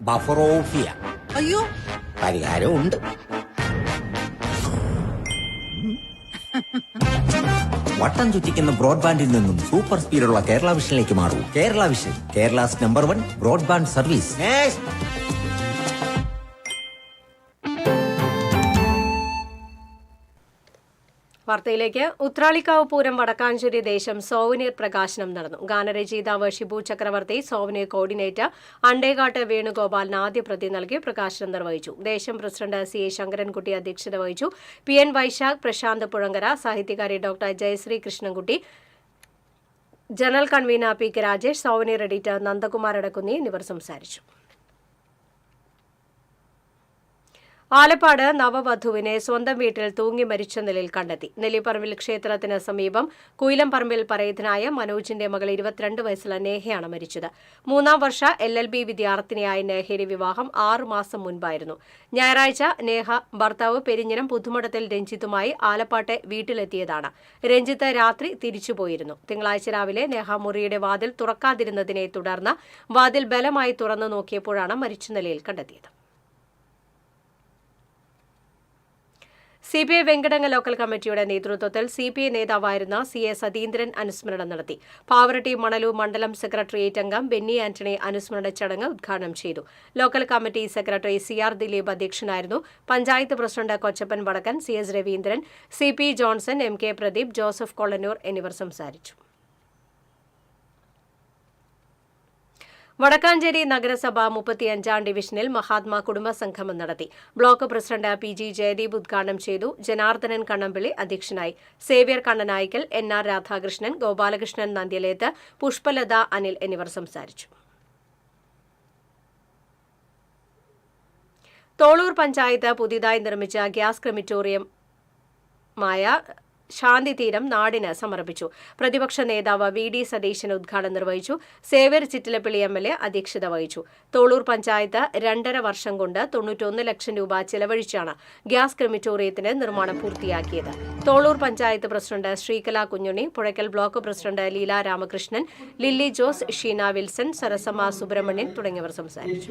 ബഫറോഫിയ. അയ്യോ, പരിഹാരം ഉണ്ട്. വട്ടം ചുറ്റിക്കുന്ന ബ്രോഡ്ബാൻഡിൽ നിന്നും സൂപ്പർ സ്പീഡുള്ള കേരള വിഷനിലേക്ക് മാറൂ. Kerala vision, Kerala's number 1 broadband service. വാർത്തയിലേക്ക്. ഉത്രാളിക്കാവ് പൂരം വടക്കാഞ്ചേരി ദേശം സോവനീർ പ്രകാശനം നടന്നു. ഗാനരചയിതാവ് ഷിബു ചക്രവർത്തി, സോവനീർ കോർഡിനേറ്റർ അണ്ടേകാട്ട് വേണുഗോപാലിന് ആദ്യ പ്രതി നൽകി പ്രകാശനം നിർവഹിച്ചു. ദേശം പ്രസിഡന്റ് CA ശങ്കരൻകുട്ടി അധ്യക്ഷത വഹിച്ചു. PN വൈശാഖ്, പ്രശാന്ത് പുഴങ്കര, സാഹിത്യകാരി doctor Jayasree Krishnankutty, general convener PK Rajesh, souvenir editor Nandakumar Adakkunni എന്നിവർ സംസാരിച്ചു. ആലപ്പാട് നവവധുവിനെ സ്വന്തം വീട്ടിൽ തൂങ്ങി മരിച്ച നിലയിൽ കണ്ടെത്തി. നെല്ലിപ്പറമ്പിൽ ക്ഷേത്രത്തിന് സമീപം കുയിലംപറമ്പിൽ പറയത്തിനായ മനോജിന്റെ മകൾ 22 വയസ്സുള്ള നേഹയാണ് മരിച്ചത്. 3ാം വർഷ LLB വിദ്യാർത്ഥിനിയായ നേഹയുടെ വിവാഹം 6 മാസം മുൻപായിരുന്നു. ഞായറാഴ്ച നേഹ ഭർത്താവ് പെരിഞ്ഞനം പുതുമഠത്തിൽ രഞ്ജിത്തുമായി ആലപ്പാട്ടെ വീട്ടിലെത്തിയതാണ്. രഞ്ജിത്ത് രാത്രി തിരിച്ചുപോയിരുന്നു. തിങ്കളാഴ്ച രാവിലെ നേഹ മുറിയുടെ വാതിൽ തുറക്കാതിരുന്നതിനെ തുടർന്ന് വാതിൽ ബലമായി തുറന്നു നോക്കിയപ്പോഴാണ് മരിച്ച നിലയിൽ കണ്ടെത്തിയത്. CPI വെങ്കടങ്ങ ലോക്കൽ കമ്മിറ്റിയുടെ നേതൃത്വത്തിൽ CPI നേതാവായിരുന്ന CA സതീന്ദ്രൻ അനുസ്മരണം നടത്തി. പാവറട്ടി മണലൂർ മണ്ഡലം സെക്രട്ടേറിയറ്റ് അംഗം ബെന്നി ആന്റണി അനുസ്മരണ ചടങ്ങ് ഉദ്ഘാടനം ചെയ്തു. Local committee secretary CR Dileep അധ്യക്ഷനായിരുന്നു. Panchayat president Kochappan Vadakkan, CS Raveendran, CP Johnson, MK Pradeep, Joseph Kollannur എന്നിവർ സംസാരിച്ചു. വടക്കാഞ്ചേരി നഗരസഭ 35ാം ഡിവിഷനിൽ മഹാത്മാ കുടുംബ സംഗമം നടത്തി. ബ്ലോക്ക് പ്രസിഡന്റ് PG ജയദീപ് ഉദ്ഘാടനം ചെയ്തു. ജനാർദ്ദനൻ കണ്ണമ്പിള്ളി അധ്യക്ഷനായി. സേവ്യർ കണ്ണനായ്ക്കൽ, NR രാധാകൃഷ്ണൻ, ഗോപാലകൃഷ്ണൻ നന്ദ്യലേത്ത്, പുഷ്പലത, അനിൽ എന്നിവർ സംസാരിച്ചു. തോളൂർ പഞ്ചായത്ത് പുതിയതായി നിർമ്മിച്ച ഗ്യാസ് ക്രിമിറ്റോറിയമായ ശാന്തിതീരം നാടിന് സമർപ്പിച്ചു. പ്രതിപക്ഷ നേതാവ് VD സതീശൻ ഉദ്ഘാടനം നിർവഹിച്ചു. സേവ്യർ ചിറ്റിലപ്പള്ളി MLA അധ്യക്ഷത വഹിച്ചു. തോളൂർ പഞ്ചായത്ത് 2.5 വർഷം കൊണ്ട് 91 ലക്ഷം രൂപ ചെലവഴിച്ചാണ് ഗ്യാസ് ക്രിമിറ്റോറിയത്തിന്റെ നിർമ്മാണം പൂർത്തിയാക്കിയത്. Tholur panchayat president Sreekala Kunhunni, Puzhakkal block president Leela Ramakrishnan, Lilly Jose, Sheena Wilson, Sarasamma Subramanian തുടങ്ങിയവർ സംസാരിച്ചു.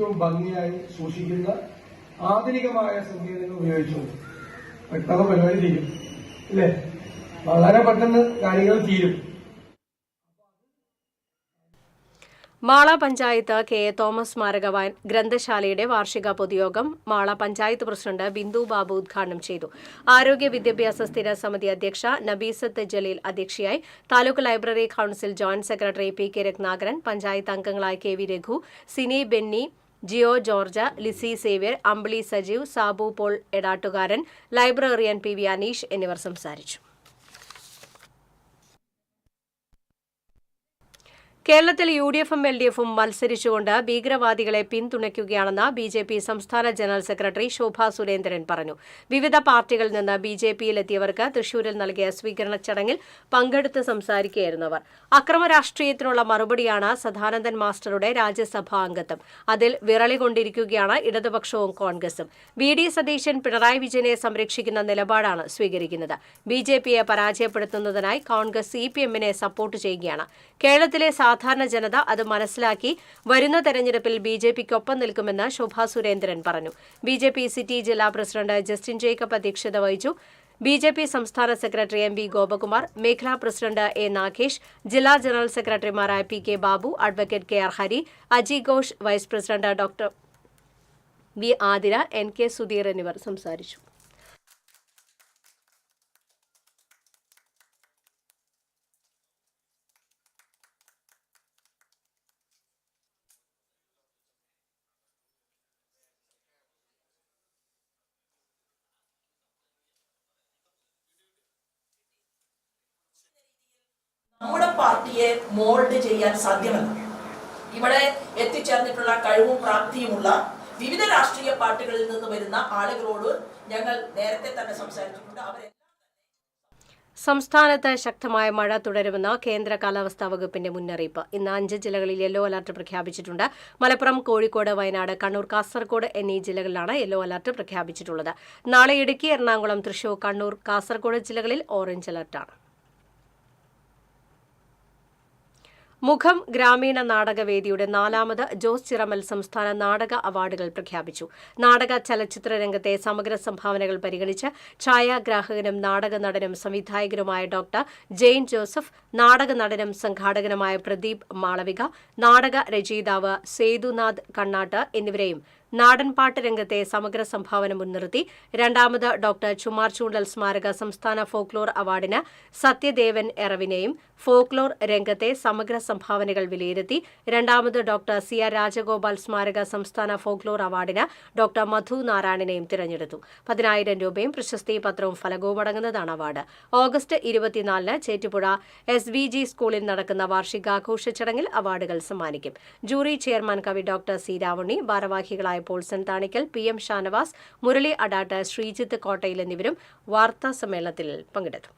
ആധുനികമായ സംവിധാനങ്ങൾ ഉപയോഗിച്ചുകൊണ്ട് പെട്ടെന്ന് പരിപാടി തീരും അല്ലേ? വളരെ പെട്ടെന്ന് കാര്യങ്ങൾ തീരും. മാള പഞ്ചായത്ത് KA തോമസ് സ്മാരക ഗ്രന്ഥശാലയുടെ വാർഷിക പൊതുയോഗം മാള പഞ്ചായത്ത് പ്രസിഡന്റ് ബിന്ദു ബാബു ഉദ്ഘാടനം ചെയ്തു. ആരോഗ്യ വിദ്യാഭ്യാസ സ്ഥിര സമിതി അധ്യക്ഷ നബീസത്ത് ജലീൽ അധ്യക്ഷയായി. Taluk library council joint secretary PK Ratnakaran, panchayat അംഗങ്ങളായ KV Raghu, Sini Benny, Jio George, Lissy Xavier, Ambili Sajeev, Sabu Paul Edattukaran, librarian PV Aneesh എന്നിവർ സംസാരിച്ചു. കേരളത്തിൽ UDF-ഉം LDF-ഉം മത്സരിച്ചുകൊണ്ട് ഭീകരവാദികളെ പിന്തുണയ്ക്കുകയാണെന്ന് BJP സംസ്ഥാന ജനറൽ സെക്രട്ടറി ശോഭാ സുരേന്ദ്രൻ പറഞ്ഞു. വിവിധ പാർട്ടികളിൽ നിന്ന് BJP-യിലെത്തിയവർക്ക് തൃശൂരിൽ നൽകിയ സ്വീകരണ ചടങ്ങിൽ പങ്കെടുത്ത് സംസാരിക്കുകയായിരുന്നു അവർ. അക്രമ രാഷ്ട്രീയത്തിനുള്ള മറുപടിയാണ് സദാനന്ദൻ മാസ്റ്ററുടെ രാജ്യസഭാ അംഗത്വം. അതിൽ വിറളികൊണ്ടിരിക്കുകയാണ് ഇടതുപക്ഷവും കോൺഗ്രസും. VD സതീശൻ പിണറായി വിജയനെ സംരക്ഷിക്കുന്ന നിലപാടാണ് സ്വീകരിക്കുന്നത്. BJP-യെ പരാജയപ്പെടുത്തുന്നതിനായി കോൺഗ്രസ് CPM-നെ സപ്പോർട്ട് ചെയ്യുകയാണ്. കേരളത്തിലെ സാധാരണ ജനത അത് മനസ്സിലാക്കി വരുന്ന തെരഞ്ഞെടുപ്പിൽ BJP-ക്കൊപ്പം നിൽക്കുമെന്ന് ശോഭാ സുരേന്ദ്രൻ പറഞ്ഞു. BJP സിറ്റി ജില്ലാ പ്രസിഡന്റ് ജസ്റ്റിൻ ജേക്കബ് അധ്യക്ഷത വഹിച്ചു. BJP സംസ്ഥാന സെക്രട്ടറി MV ഗോപകുമാർ, മേഖലാ പ്രസിഡന്റ് A നാഗേഷ്, ജില്ലാ ജനറൽ സെക്രട്ടറിമാരായ PK Babu, advocate KR Hari, Aji Ghosh, vice president doctor V Athira, NK Sudheer എന്നിവർ സംസാരിച്ചു. നമ്മുടെ പാർട്ടിയെ മോൾഡ് ചെയ്യാൻ സാധ്യമല്ല. ഇവിടെ എത്തിച്ചേർന്നിട്ടുള്ള കഴിവും പ്രാപ്തിയുമുള്ള വിവിധ രാഷ്ട്രീയ പാർട്ടികളിൽ നിന്ന് വരുന്ന ആളുകളോട് ഞങ്ങൾ നേരത്തെ തന്നെ സംസാരിച്ചിട്ടുണ്ട്. സംസ്ഥാനത്ത് ശക്തമായ മഴ തുടരുമെന്ന് കേന്ദ്ര കാലാവസ്ഥാ വകുപ്പിന്റെ മുന്നറിയിപ്പ്. ഇന്ന് 5 ജില്ലകളിൽ യെല്ലോ അലർട്ട് പ്രഖ്യാപിച്ചിട്ടുണ്ട്. മലപ്പുറം, കോഴിക്കോട്, വയനാട്, കണ്ണൂർ, കാസർഗോഡ് എന്നീ ജില്ലകളിലാണ് യെല്ലോ അലർട്ട് പ്രഖ്യാപിച്ചിട്ടുള്ളത്. നാളെ ഇടുക്കി, എറണാകുളം, തൃശൂർ, കണ്ണൂർ, കാസർഗോഡ് ജില്ലകളിൽ ഓറഞ്ച് അലർട്ടാണ്. മുഖം ഗ്രാമീണ നാടകവേദിയുടെ 4ാമത് ജോസ് ചിറമൽ സംസ്ഥാന നാടക അവാർഡുകൾ പ്രഖ്യാപിച്ചു. നാടക ചലച്ചിത്ര രംഗത്തെ സമഗ്ര സംഭാവനകൾ പരിഗണിച്ച് ഛായാഗ്രാഹകനും നാടക നടനും സംവിധായകനുമായ ഡോക്ടർ ജെയിൻ ജോസഫ്, നാടക നടനും സംഘാടകനുമായ പ്രദീപ് മാളവിക, നാടക രചയിതാവ് സേതുനാഥ് കണ്ണാട്ട് എന്നിവരെയും നാടൻപാട്ട് രംഗത്തെ സമഗ്ര സംഭാവന മുൻനിർത്തി 2ാമത് ഡോക്ടർ ചുമാർ ചൂണ്ടൽ സ്മാരക സംസ്ഥാന ഫോക്ലോർ അവാർഡിന് സത്യദേവൻ എറവിനെയും, ഫോക്ലോർ രംഗത്തെ സമഗ്ര സംഭാവനകൾ വിലയിരുത്തി 2ാമത് ഡോക്ടർ CR രാജഗോപാൽ സ്മാരക സംസ്ഥാന ഫോക്ലോർ അവാർഡിന് ഡോക്ടർ മധു നാരായണനെയും തിരഞ്ഞെടുത്തു. 10,000 രൂപയും പ്രശസ്തി പത്രവും ഫലകവും അടങ്ങുന്നതാണ് അവാർഡ്. ഓഗസ്റ്റ് 24-ന് ചേറ്റുപുഴ SVG സ്കൂളിൽ നടക്കുന്ന വാർഷികാഘോഷ ചടങ്ങിൽ അവാർഡുകൾ സമ്മാനിക്കും. ജൂറി ചെയർമാൻ കവി ഡോക്ടർ C രാവുണ്ണി, ഭാരവാഹികളായ പോൾസൺ താണിക്കൽ, PM ഷാനവാസ്, മുരളി അഡാട്ട്, ശ്രീജിത്ത് കോട്ടയിൽ എന്നിവരും വാർത്താ സമ്മേളനത്തിൽ പങ്കെടുത്തു.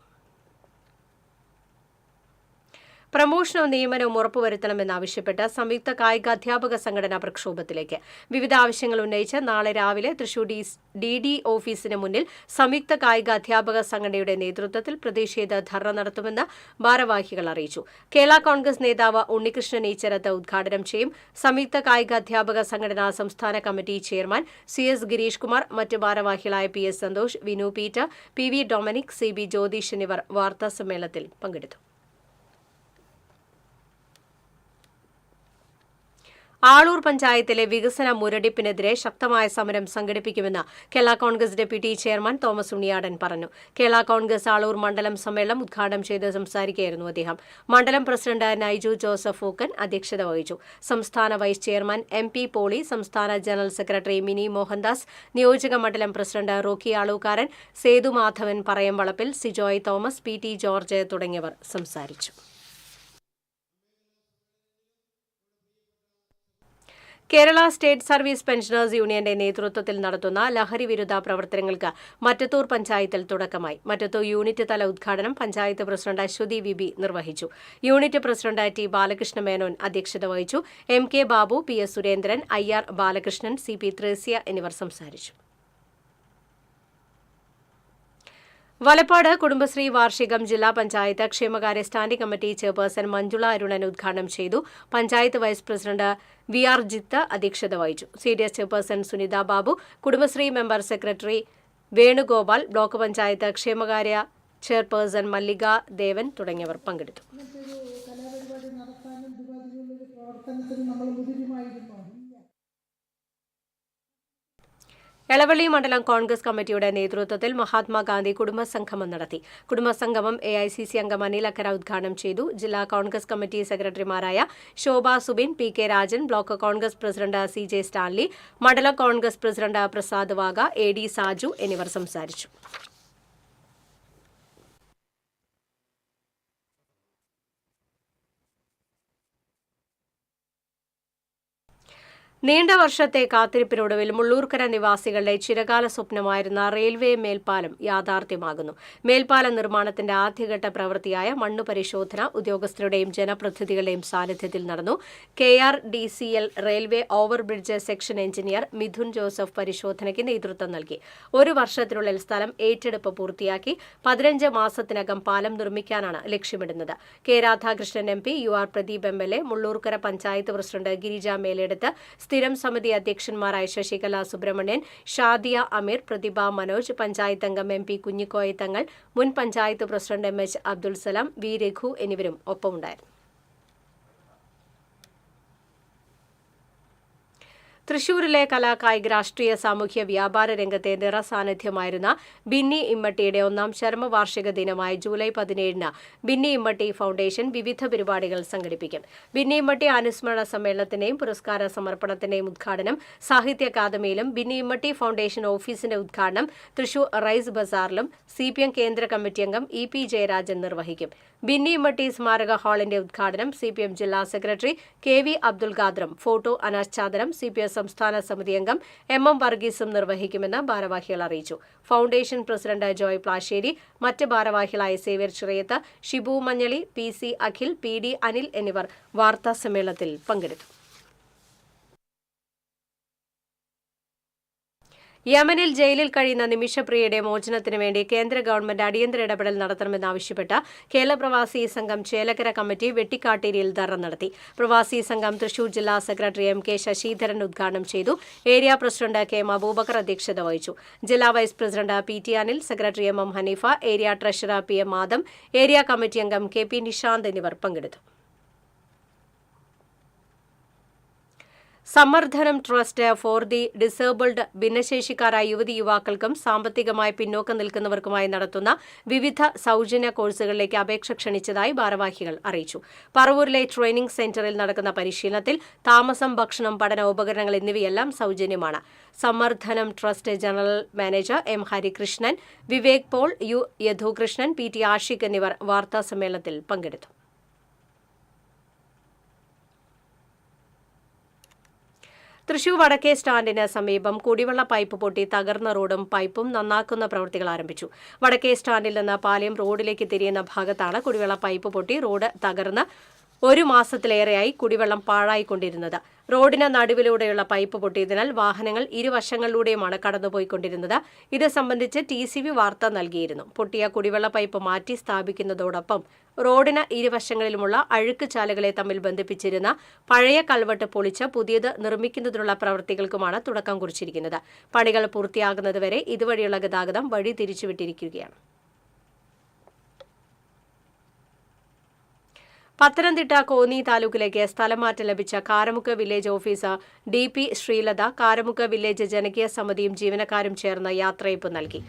പ്രമോഷനവും നിയമനവും ഉറപ്പുവരുത്തണമെന്നാവശ്യപ്പെട്ട് സംയുക്ത കായികാധ്യാപക സംഘടന പ്രക്ഷോഭത്തിലേക്ക്. വിവിധ ആവശ്യങ്ങൾ ഉന്നയിച്ച് നാളെ രാവിലെ തൃശൂർ DD ഓഫീസിന് മുന്നിൽ സംയുക്ത കായികാധ്യാപക സംഘടനയുടെ നേതൃത്വത്തിൽ പ്രതിഷേധ ധർണ നടത്തുമെന്ന് ഭാരവാഹികൾ അറിയിച്ചു. കേരള കോൺഗ്രസ് നേതാവ് ഉണ്ണികൃഷ്ണൻ ഈച്ചരത്ത് ഉദ്ഘാടനം ചെയ്യും. സംയുക്ത കായികാധ്യാപക സംഘടനാ സംസ്ഥാന committee chairman CS Gireesh Kumar, മറ്റ് ഭാരവാഹികളായ PS Santhosh, Vinu Peter, PV Dominic, CB Jyothish എന്നിവർ വാർത്താ സമ്മേളനത്തിൽ പങ്കെടുത്തു. ആളൂർ പഞ്ചായത്തിലെ വികസന മുരടിപ്പിനെതിരെ ശക്തമായ സമരം സംഘടിപ്പിക്കുമെന്ന് Kerala Congress deputy chairman Thomas Unniyadan പറഞ്ഞു. കേരള കോൺഗ്രസ് ആളൂർ മണ്ഡലം സമ്മേളനം ഉദ്ഘാടനം ചെയ്ത് സംസാരിക്കുകയായിരുന്നു അദ്ദേഹം. മണ്ഡലം പ്രസിഡന്റ് നൈജു ജോസഫ് ഊക്കൻ അധ്യക്ഷത വഹിച്ചു. സംസ്ഥാന വൈസ് ചെയർമാൻ MP പോളി, സംസ്ഥാന ജനറൽ സെക്രട്ടറി മിനി മോഹൻദാസ്, നിയോജക മണ്ഡലം president Rocky Alookkaran, Sethumadhavan Parayamvalappil, Sijoy Thomas, PT George തുടങ്ങിയവർ സംസാരിച്ചു. കേരള സ്റ്റേറ്റ് സർവീസ് പെൻഷനേഴ്സ് യൂണിയന്റെ നേതൃത്വത്തിൽ നടത്തുന്ന ലഹരി വിരുദ്ധ പ്രവർത്തനങ്ങൾക്ക് മറ്റത്തൂർ പഞ്ചായത്തിൽ തുടക്കമായി. മറ്റത്തൂർ യൂണിറ്റ് തല ഉദ്ഘാടനം പഞ്ചായത്ത് പ്രസിഡന്റ് അശ്വതി വിബി നിർവഹിച്ചു. Unit president T Balakrishna Menon അധ്യക്ഷത വഹിച്ചു. MK Babu, PS Surendran, IR Balakrishnan, CP Thresia എന്നിവർ സംസാരിച്ചു. വലപ്പാട് കുടുംബശ്രീ വാർഷികം ജില്ലാ പഞ്ചായത്ത് ക്ഷേമകാര്യ standing committee chairperson Manjula Arunan ഉദ്ഘാടനം ചെയ്തു. Panchayat vice president VR Jith അധ്യക്ഷത വഹിച്ചു. CDS chairperson Sunitha Babu, Kudumbashree member secretary Venugopal, block panchayat ക്ഷേമകാര്യ ചെയർപേഴ്സൺ മല്ലിക ദേവൻ തുടങ്ങിയവർ പങ്കെടുത്തു. എളവള്ളി മണ്ഡലം കോൺഗ്രസ് കമ്മിറ്റിയുടെ നേതൃത്വത്തിൽ മഹാത്മാഗാന്ധി കുടുംബസംഗമം നടത്തി. കുടുംബസംഗമം AICC അംഗം അനിൽ അക്കര ഉദ്ഘാടനം ചെയ്തു. ജില്ലാ കോൺഗ്രസ് കമ്മിറ്റി സെക്രട്ടറിമാരായ Shobha Subin, PK Rajan, block Congress president CJ Stanley, മണ്ഡലം കോൺഗ്രസ് പ്രസിഡന്റ് പ്രസാദ് വാഗ, AD സാജു എന്നിവർ സംസാരിച്ചു. നീണ്ട വർഷത്തെ കാത്തിരിപ്പിനൊടുവിൽ മുള്ളൂർക്കര നിവാസികളുടെ ചിരകാല സ്വപ്നമായിരുന്ന റെയിൽവേ മേൽപ്പാലം യാഥാർത്ഥ്യമാകുന്നു. മേൽപ്പാല നിർമ്മാണത്തിന്റെ ആദ്യഘട്ട പ്രവൃത്തിയായ മണ്ണു പരിശോധന ഉദ്യോഗസ്ഥരുടെയും ജനപ്രതിനിധികളുടെയും സാന്നിധ്യത്തിൽ നടന്നു. KRDCL railway overbridge section engineer Mithun Joseph പരിശോധനയ്ക്ക് നേതൃത്വം നൽകി. ഒരു വർഷത്തിനുള്ളിൽ സ്ഥലം ഏറ്റെടുപ്പ് പൂർത്തിയാക്കി 15 മാസത്തിനകം പാലം നിർമ്മിക്കാനാണ് ലക്ഷ്യമിടുന്നത്. K. Radhakrishnan MP, UR Pradeep MLA, Mullurkara panchayat president Girija Meleduthu, സ്ഥിരം സമിതി അധ്യക്ഷന്മാരായ ശശികല സുബ്രഹ്മണ്യൻ, ഷാദിയ അമീർ, പ്രതിഭ മനോജ്, പഞ്ചായത്ത് അംഗം MP കുഞ്ഞിക്കോയ തങ്ങൾ, മുൻ panchayat president MH Abdul Salam, V. Raghu എന്നിവരും ഒപ്പമുണ്ടായിരുന്നു. തൃശൂരിലെ കലാകായിക രാഷ്ട്രീയ സാമൂഹ്യ വ്യാപാര രംഗത്തെ നിറസാന്നിധ്യമായിരുന്ന ബിന്നി ഇമ്മട്ടിയുടെ 1ാം ചരമവാർഷിക ദിനമായ ജൂലൈ 17-ന് ബിന്നി ഇമ്മട്ടി ഫൗണ്ടേഷൻ വിവിധ പരിപാടികൾ സംഘടിപ്പിക്കും. ബിന്നി ഇമ്മട്ടി അനുസ്മരണ സമ്മേളനത്തിന്റെയും പുരസ്കാര സമർപ്പണത്തിന്റെയും ഉദ്ഘാടനം സാഹിത്യ അക്കാദമിയിലും ബിന്നി ഇമ്മട്ടി ഫൗണ്ടേഷൻ ഓഫീസിന്റെ ഉദ്ഘാടനം തൃശൂർ റൈസ് ബസാറിലും CPM കേന്ദ്ര കമ്മിറ്റി അംഗം EP ജയരാജൻ നിർവഹിക്കും. ബിന്നി ഇമ്മട്ടി സ്മാരക ഹാളിന്റെ ഉദ്ഘാടനം CPM ജില്ലാ സെക്രട്ടറി KV അബ്ദുൽ ഖാദറും ഫോട്ടോ അനാച്ഛാദനം CPM സംസ്ഥാന സമിതി അംഗം MM വർഗീസും നിർവഹിക്കുമെന്ന് ഭാരവാഹികൾ അറിയിച്ചു. ഫൗണ്ടേഷൻ പ്രസിഡന്റ് ജോയ് പ്ലാശ്ശേരി, മറ്റ് ഭാരവാഹികളായ Xavier Chirayath, Shibu Manjaly, PC Akhil, PD Anil എന്നിവർ വാർത്താസമ്മേളനത്തിൽ പങ്കെടുത്തു. യമനിൽ ജയിലിൽ കഴിയുന്ന നിമിഷപ്രിയയുടെ മോചനത്തിനു വേണ്ടി കേന്ദ്ര ഗവൺമെന്റ് അടിയന്തര ഇടപെടൽ നടത്തണമെന്നാവശ്യപ്പെട്ട് കേരള പ്രവാസി സംഘം ചേലക്കര കമ്മിറ്റി വെട്ടിക്കാട്ടേരിയിൽ ധർണ നടത്തി. പ്രവാസി സംഘം തൃശൂർ ജില്ലാ സെക്രട്ടറി MK ശശിധരൻ ഉദ്ഘാടനം ചെയ്തു. ഏരിയ പ്രസിഡന്റ് KM അബൂബക്കർ അധ്യക്ഷത വഹിച്ചു. ജില്ലാ vice president PT Anil, secretary MM Haneefa, area treasurer PM Adam, area committee അംഗം KP നിഷാന്ത് എന്നിവർ പങ്കെടുത്തു. Samarthanam trust for the disabled ഭിന്നശേഷിക്കാരായ യുവതി യുവാക്കൾക്കും സാമ്പത്തികമായി പിന്നോക്കം നിൽക്കുന്നവർക്കുമായി നടത്തുന്ന വിവിധ സൗജന്യ കോഴ്സുകളിലേക്ക് അപേക്ഷ ക്ഷണിച്ചതായി ഭാരവാഹികൾ അറിയിച്ചു. പറവൂരിലെ ട്രെയിനിംഗ് സെന്ററിൽ നടക്കുന്ന പരിശീലനത്തിൽ താമസം, ഭക്ഷണം, പഠന ഉപകരണങ്ങൾ എന്നിവയെല്ലാം സൗജന്യമാണ്. സമ്മർദ്ദനം trust general manager M Harikrishnan, Vivek Paul, U Yadukrishnan, PT Ashiq എന്നിവർ വാർത്താസമ്മേളനത്തിൽ പങ്കെടുത്തു. തൃശൂർ വടക്കേ സ്റ്റാൻഡിന് സമീപം കുടിവെള്ള പൈപ്പ് പൊട്ടി തകർന്ന റോഡും പൈപ്പും നന്നാക്കുന്ന പ്രവൃത്തികൾ ആരംഭിച്ചു. വടക്കേ സ്റ്റാൻഡിൽ നിന്ന് പാലയം റോഡിലേക്ക് തിരിയുന്ന ഭാഗത്താണ് കുടിവെള്ള പൈപ്പ് പൊട്ടി റോഡ് തകർന്ന് 1 മാസത്തിലേറെയായി കുടിവെള്ളം പാഴായിക്കൊണ്ടിരുന്നത്. റോഡിന് നടുവിലൂടെയുള്ള പൈപ്പ് പൊട്ടിയതിനാൽ വാഹനങ്ങൾ ഇരുവശങ്ങളിലൂടെയുമാണ് കടന്നുപോയിക്കൊണ്ടിരുന്നത്. ഇത് സംബന്ധിച്ച് TCV വാർത്ത നൽകിയിരുന്നു. പൊട്ടിയ കുടിവെള്ള പൈപ്പ് മാറ്റി സ്ഥാപിക്കുന്നതോടൊപ്പം റോഡിന് ഇരുവശങ്ങളിലുമുള്ള അഴുക്ക് ചാലുകളെ തമ്മിൽ ബന്ധിപ്പിച്ചിരുന്ന പഴയ കൽവെട്ട് പൊളിച്ച് പുതിയത് നിർമ്മിക്കുന്നതിനുള്ള പ്രവൃത്തികൾക്കുമാണ് തുടക്കം കുറിച്ചിരിക്കുന്നത്. പണികൾ പൂർത്തിയാകുന്നതുവരെ ഇതുവഴിയുള്ള ഗതാഗതം വഴി തിരിച്ചുവിട്ടിരിക്കുകയാണ്. പത്തനംതിട്ട കോന്നി താലൂക്കിലേക്ക് സ്ഥലമാറ്റം ലഭിച്ച Karamukku village officer DP Sreelatha Karamukku village ജനകീയ സമിതിയും ജീവനക്കാരും ചേർന്ന് യാത്രയയപ്പ് നൽകി.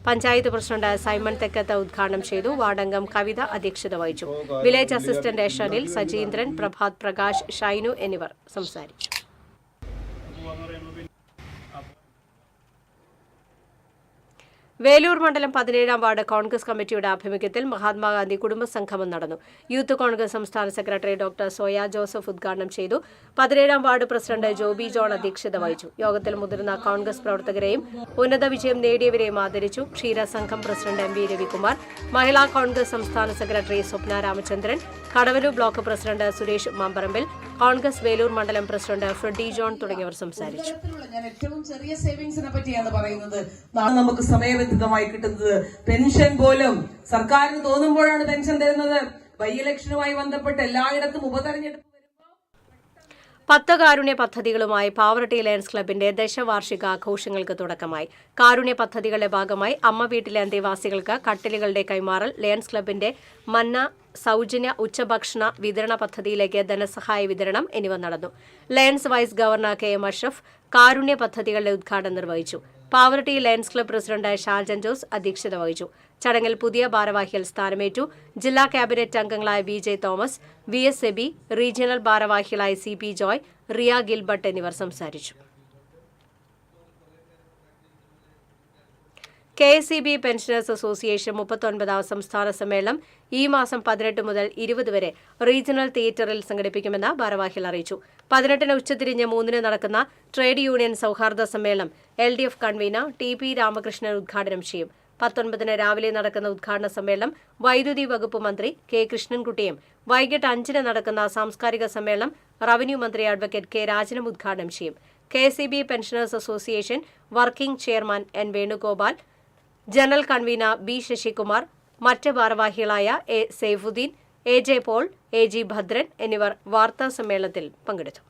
പഞ്ചായത്ത് പ്രസിഡന്റ് സൈമൺ തെക്കത്ത് ഉദ്ഘാടനം ചെയ്തു. വാർഡംഗം കവിത അധ്യക്ഷത വഹിച്ചു. വില്ലേജ് അസിസ്റ്റന്റ് ഷനിൽ, സജീന്ദ്രൻ, പ്രഭാത് പ്രകാശ്, ഷൈനു എന്നിവർ സംസാരിച്ചു. വേലൂർ മണ്ഡലം 17-ാം വാർഡ് കോൺഗ്രസ് കമ്മിറ്റിയുടെ ആഭിമുഖ്യത്തിൽ മഹാത്മാഗാന്ധി കുടുംബസംഗമം നടന്നു. യൂത്ത് കോൺഗ്രസ് സംസ്ഥാന സെക്രട്ടറി ഡോക്ടർ സോയ ജോസഫ് ഉദ്ഘാടനം ചെയ്തു. 17-ാം വാർഡ് പ്രസിഡന്റ് ജോബി ജോൺ അധ്യക്ഷത വഹിച്ചു. യോഗത്തിൽ മുതിർന്ന കോൺഗ്രസ് പ്രവർത്തകരെയും ഉന്നത വിജയം നേടിയവരെയും ആദരിച്ചു. ക്ഷീരസംഘം പ്രസിഡന്റ് MV രവികുമാർ, മഹിളാ കോൺഗ്രസ് സംസ്ഥാന സെക്രട്ടറി സ്വപ്ന രാമചന്ദ്രൻ, കടവലൂർ ബ്ലോക്ക് പ്രസിഡന്റ് സുരേഷ് മാമ്പറമ്പിൽ, കോൺഗ്രസ് വേലൂർ മണ്ഡലം പ്രസിഡന്റ് ഫ്രെഡി ജോൺ തുടങ്ങിയവർ സംസാരിച്ചു. ഞാൻ ഏറ്റവും ചെറിയ സേവിങ്സിനെ പറ്റിയാണ് പറയുന്നത്. നമുക്ക് സമയബന്ധിതമായി കിട്ടുന്നത് പെൻഷൻ പോലും സർക്കാരിന് തോന്നുമ്പോഴാണ് പെൻഷൻ തരുന്നത്. ബൈ ഇലക്ഷനുമായി ബന്ധപ്പെട്ട് എല്ലായിടത്തും ഉപതെരഞ്ഞെടുപ്പ് 10 കാരുണ്യ പദ്ധതികളുമായി പാവറട്ടി ലയൺസ് ക്ലബിന്റെ ദശവാർഷിക ആഘോഷങ്ങൾക്ക് തുടക്കമായി. കാരുണ്യ പദ്ധതികളുടെ ഭാഗമായി അമ്മ വീട്ടിലെ അന്തേവാസികൾക്ക് കട്ടിലുകളുടെ കൈമാറൽ, ലയൺസ് ക്ലബിന്റെ മന്ന സൗജന്യ ഉച്ചഭക്ഷണ വിതരണ പദ്ധതിയിലേക്ക് ധനസഹായ വിതരണം എന്നിവ നടന്നു. Lions vice governor KM Ashraf കാരുണ്യ പദ്ധതികളുടെ ഉദ്ഘാടനം നിർവഹിച്ചു. Pavaratty Lions club president Shajan Jose അധ്യക്ഷത വഹിച്ചു. ചടങ്ങിൽ പുതിയ ഭാരവാഹികൾ സ്ഥാനമേറ്റു. ജില്ലാ ക്യാബിനറ്റ് അംഗങ്ങളായ VJ Thomas, VS Aby, regional ഭാരവാഹികളായ CP ജോയ്, റിയ ഗിൽബർട്ട് എന്നിവർ സംസാരിച്ചു. KSEB പെൻഷനേഴ്സ് അസോസിയേഷൻ 39ാം സംസ്ഥാന സമ്മേളനം ഈ മാസം 18 മുതൽ 20 വരെ റീജിയണൽ തിയേറ്ററിൽ സംഘടിപ്പിക്കുമെന്ന് ഭാരവാഹികൾ അറിയിച്ചു. 18 ഉച്ചതിരിഞ്ഞ് 3 നടക്കുന്ന ട്രേഡ് യൂണിയൻ സൗഹാർദ്ദ സമ്മേളനം LDF കൺവീനർ TP രാമകൃഷ്ണൻ ഉദ്ഘാടനം ചെയ്യും. 19 രാവിലെ നടക്കുന്ന ഉദ്ഘാടന സമ്മേളനം വൈദ്യുതി വകുപ്പ് മന്ത്രി K. കൃഷ്ണൻകുട്ടിയും വൈകിട്ട് 5 നടക്കുന്ന സാംസ്കാരിക സമ്മേളനം റവന്യൂ മന്ത്രി അഡ്വക്കേറ്റ് K. രാജനും ഉദ്ഘാടനം ചെയ്യും. KSEB pensioners association working chairman N. Venugopal, general convener B. Sasikumar, മറ്റ് ഭാരവാഹികളായ A. Saifudheen, AJ Paul, AG Bhadran എന്നിവർ വാർത്താ സമ്മേളനത്തിൽ പങ്കെടുത്തു.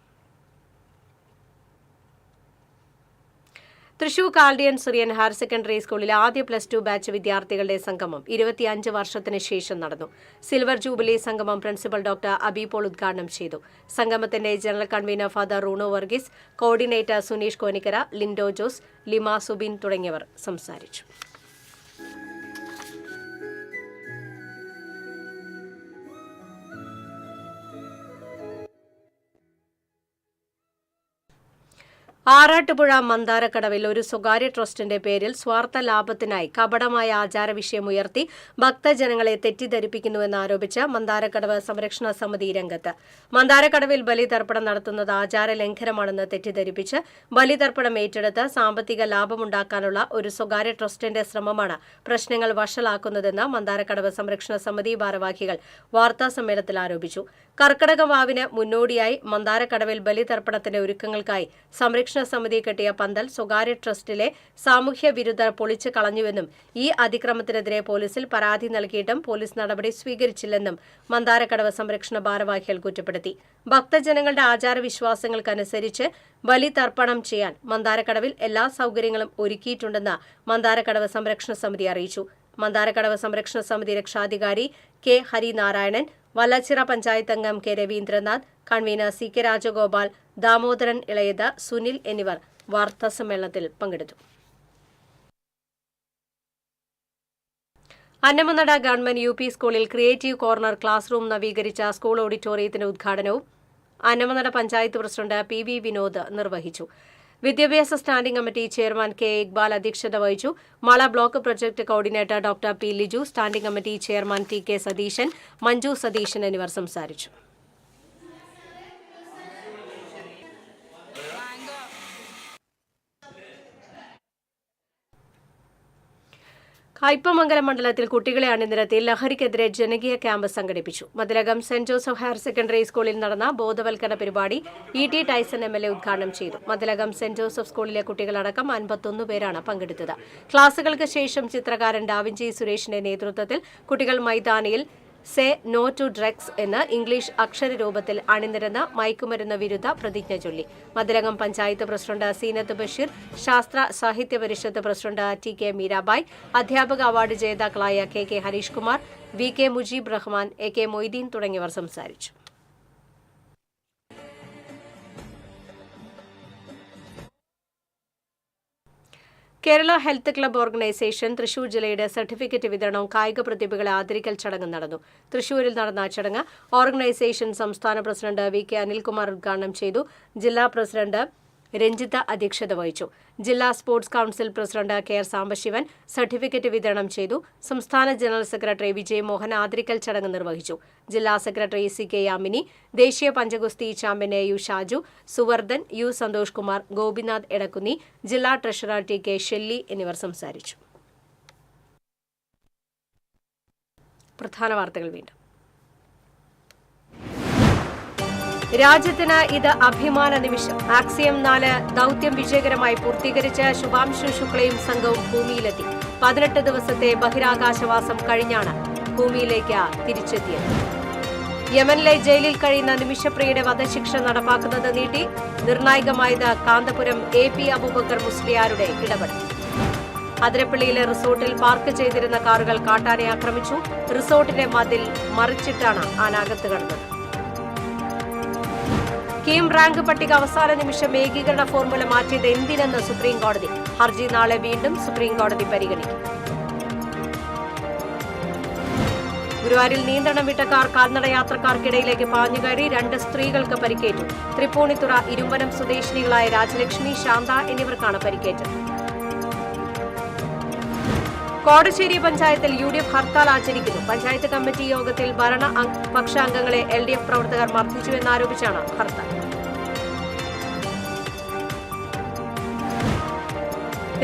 Thrissur Chaldean Syrian higher secondary സ്കൂളിലെ ആദ്യ +2 ബാച്ച് വിദ്യാർത്ഥികളുടെ സംഗമം 25 വർഷത്തിന് ശേഷം നടന്നു. സിൽവർ ജൂബിലി സംഗമം പ്രിൻസിപ്പൽ ഡോക്ടർ അബി പോൾ ഉദ്ഘാടനം ചെയ്തു. സംഗമത്തിന്റെ general convener father Runo Varghese, coordinator Suneesh Konikkara, Lindo Jose, Lima Subin തുടങ്ങിയവർ സംസാരിച്ചു. ആറാട്ടുപുഴ മന്ദാരക്കടവിൽ ഒരു സ്വകാര്യ ട്രസ്റ്റിന്റെ പേരിൽ സ്വാർത്ഥ ലാഭത്തിനായി കപടമായ ആചാരവിഷയമുയർത്തി ഭക്തജനങ്ങളെ തെറ്റിദ്ധരിപ്പിക്കുന്നുവെന്നാരോപിച്ച് മന്ദാരക്കടവ് സംരക്ഷണ സമിതി രംഗത്ത്. മന്ദാരക്കടവിൽ ബലിതർപ്പണം നടത്തുന്നത് ആചാര ലംഘനമാണെന്ന് തെറ്റിദ്ധരിപ്പിച്ച് ബലിതർപ്പണം ഏറ്റെടുത്ത് സാമ്പത്തിക ലാഭമുണ്ടാക്കാനുള്ള ഒരു സ്വകാര്യ ട്രസ്റ്റിന്റെ ശ്രമമാണ് പ്രശ്നങ്ങൾ വഷളാക്കുന്നതെന്ന് മന്ദാരക്കടവ് സംരക്ഷണ സമിതി ഭാരവാഹികൾ വാർത്താസമ്മേളനത്തിൽ ആരോപിച്ചു. കർക്കടക വാവിന് മുന്നോടിയായി മന്ദാരക്കടവിൽ ബലിതർപ്പണത്തിന്റെ ഒരുക്കങ്ങൾക്കായി സംരക്ഷണ സമിതി കെട്ടിയ പന്തൽ സ്വകാര്യ ട്രസ്റ്റിലെ സാമൂഹ്യ വിരുദ്ധർ പൊളിച്ചു കളഞ്ഞുവെന്നും ഈ അതിക്രമത്തിനെതിരെ പോലീസിൽ പരാതി നൽകിയിട്ടും പോലീസ് നടപടി സ്വീകരിച്ചില്ലെന്നും മന്ദാരക്കടവ് സംരക്ഷണ ഭാരവാഹികൾ കുറ്റപ്പെടുത്തി. ഭക്തജനങ്ങളുടെ ആചാരവിശ്വാസങ്ങൾക്കനുസരിച്ച് ബലിതർപ്പണം ചെയ്യാൻ മന്ദാരക്കടവിൽ എല്ലാ സൗകര്യങ്ങളും ഒരുക്കിയിട്ടുണ്ടെന്ന് മന്ദാരക്കടവ് സംരക്ഷണ സമിതി അറിയിച്ചു. മന്ദാരക്കടവ് സംരക്ഷണ സമിതി രക്ഷാധികാരി K. ഹരിനാരായണൻ, വല്ലച്ചിറ പഞ്ചായത്ത് അംഗം K. Raveendranath, convener CK. Rajagopal, Damodaran Elayath, Sunil എന്നിവർ വാർത്താസമ്മേളനത്തിൽ പങ്കെടുത്തു. അന്നമനട ഗവൺമെന്റ് UP സ്കൂളിൽ ക്രിയേറ്റീവ് കോർണർ ക്ലാസ് റൂം നവീകരിച്ച സ്കൂൾ ഓഡിറ്റോറിയത്തിന്റെ ഉദ്ഘാടനവും അന്നമനട പഞ്ചായത്ത് പ്രസിഡന്റ് PV വിനോദ് നിർവഹിച്ചു. വിദ്യാഭ്യാസ standing committee chairman K. Iqbal അധ്യക്ഷത വഹിച്ചു. Mala block project coordinator doctor P. Liju, standing committee chairman TK Satheesan, Manju Satheesan എന്നിവർ സംസാരിച്ചു. കയ്പമംഗലം മണ്ഡലത്തിൽ കുട്ടികളെ അണിനിരത്തി ലഹരിക്കെതിരെ ജനകീയ ക്യാമ്പ് സംഘടിപ്പിച്ചു. Mathilakam saint Joseph higher secondary സ്കൂളിൽ നടന്ന ബോധവൽക്കരണ പരിപാടി ET ടൈസൺ MLA ഉദ്ഘാടനം ചെയ്തു. മതിലകം സെന്റ് ജോസഫ് സ്കൂളിലെ കുട്ടികളടക്കം 51 പേരാണ് പങ്കെടുത്തത്. ക്ലാസുകൾക്ക് ശേഷം ചിത്രകാരൻ ഡാവിഞ്ചി സുരേഷിന്റെ നേതൃത്വത്തിൽ കുട്ടികൾ മൈതാനിയിൽ സേ നോ ടു ഡ്രഗ്സ് എന്ന് ഇംഗ്ലീഷ് അക്ഷരരൂപത്തിൽ അണിനിരന്ന് മയക്കുമരുന്ന് വിരുദ്ധ പ്രതിജ്ഞ ചൊല്ലി. മതിലകം പഞ്ചായത്ത് പ്രസിഡന്റ് സീനത്ത് ബഷീർ, ശാസ്ത്ര സാഹിത്യ പരിഷത്ത് പ്രസിഡന്റ് TK മീരാബായ്, അധ്യാപക അവാർഡ് ജേതാക്കളായ KK Harish Kumar, VK Mujeeb Rahman, AK Moideen തുടങ്ങിയവർ സംസാരിച്ചു. Kerala health club organisation Thrissur ജില്ലയുടെ സർട്ടിഫിക്കറ്റ് വിതരണവും കായിക പ്രതിഭകളെ ആദരിക്കൽ ചടങ്ങ് നടന്നു. തൃശൂരിൽ നടന്ന ചടങ്ങ് ഓർഗനൈസേഷൻ സംസ്ഥാന പ്രസിഡന്റ് VK അനിൽകുമാർ ഉദ്ഘാടനം ചെയ്തു. ജില്ലാ പ്രസിഡന്റ് രഞ്ജിത അധ്യക്ഷത വഹിച്ചു. ജില്ലാ sports council president KR Sambasivan certificate വിതരണം ചെയ്തു. സംസ്ഥാന ജനറൽ സെക്രട്ടറി വിജയ് മോഹൻ ആദരിക്കൽ ചടങ്ങ് നിർവഹിച്ചു. ജില്ലാ സെക്രട്ടറി CK യാമിനി, ദേശീയ പഞ്ചഗുസ്തി champion AU Shaju, Suvardhan, U Santhosh Kumar, Gopinath Edakkunni, ജില്ലാ ട്രഷറർ TK ഷെല്ലി എന്നിവർ സംസാരിച്ചു. പ്രധാന വാർത്തകൾ വീണ്ടും. രാജ്യത്തിന് ഇത് അഭിമാന നിമിഷം. ആക്സിയം 4 ദൌത്യം വിജയകരമായി പൂർത്തീകരിച്ച് ശുഭാംശു ശുക്ലയും സംഘവും ഭൂമിയിലെത്തി. 18 ദിവസത്തെ ബഹിരാകാശവാസം കഴിഞ്ഞാണ് ഭൂമിയിലേക്ക് തിരിച്ചെത്തിയത്. യമനിലെ ജയിലിൽ കഴിയുന്ന നിമിഷപ്രിയയുടെ വധശിക്ഷ നടപ്പാക്കുന്നത് നീട്ടി. നിർണായകമായത് കാന്തപുരം AP അബൂബക്കർ മുസ്ലിയാരുടെ ഇടപെടൽ. അതിരപ്പള്ളിയിലെ റിസോർട്ടിൽ പാർക്ക് ചെയ്തിരുന്ന കാറുകൾ കാട്ടാനെ ആക്രമിച്ചു. റിസോർട്ടിന്റെ മതിൽ മറിച്ചിട്ടാണ് ആനാകത്ത് കടന്നത്. കീം റാങ്ക് പട്ടിക അവസാന നിമിഷം ഏകീകരണ ഫോർമുല മാറ്റിയത് എന്തിനെന്ന് സുപ്രീംകോടതി. ഹർജി നാളെ വീണ്ടും സുപ്രീംകോടതി പരിഗണിക്കും. ഗുരുവായൂരിൽ നിയന്ത്രണം വിട്ട കാർ കാൽനട യാത്രക്കാർക്കിടയിലേക്ക് പാഞ്ഞുകയറി 2 സ്ത്രീകൾക്ക് പരിക്കേറ്റു. തൃപ്പൂണിത്തുറ ഇരുമ്പനം സ്വദേശിനികളായ രാജലക്ഷ്മി, ശാന്ത എന്നിവർക്കാണ് പരിക്കേറ്റത്. കോടശ്ശേരി പഞ്ചായത്തിൽ UDF ഹർത്താൽ ആചരിക്കുന്നു. പഞ്ചായത്ത് കമ്മിറ്റി യോഗത്തിൽ ഭരണപക്ഷാംഗങ്ങളെ LDF പ്രവർത്തകർ മർദ്ദിച്ചുവെന്നാരോപിച്ചാണ് ഹർത്താൽ.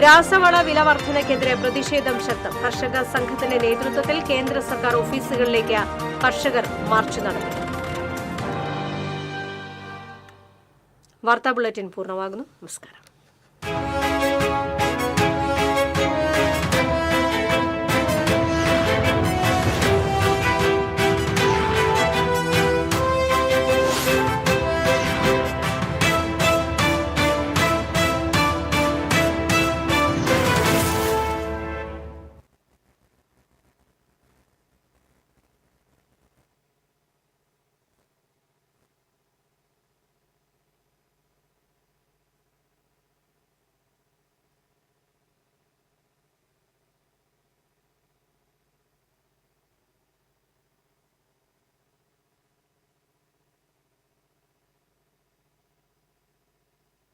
രാസവള വില വർധനയ്ക്കെതിരെ പ്രതിഷേധം ശക്തം. കർഷക സംഘത്തിന്റെ നേതൃത്വത്തിൽ കേന്ദ്ര സർക്കാർ ഓഫീസുകളിലേക്ക് കർഷകർ മാർച്ച് നടത്തി. വാർത്താ ബുള്ളറ്റിൻ പൂർണ്ണമാകുന്നു. നമസ്കാരം.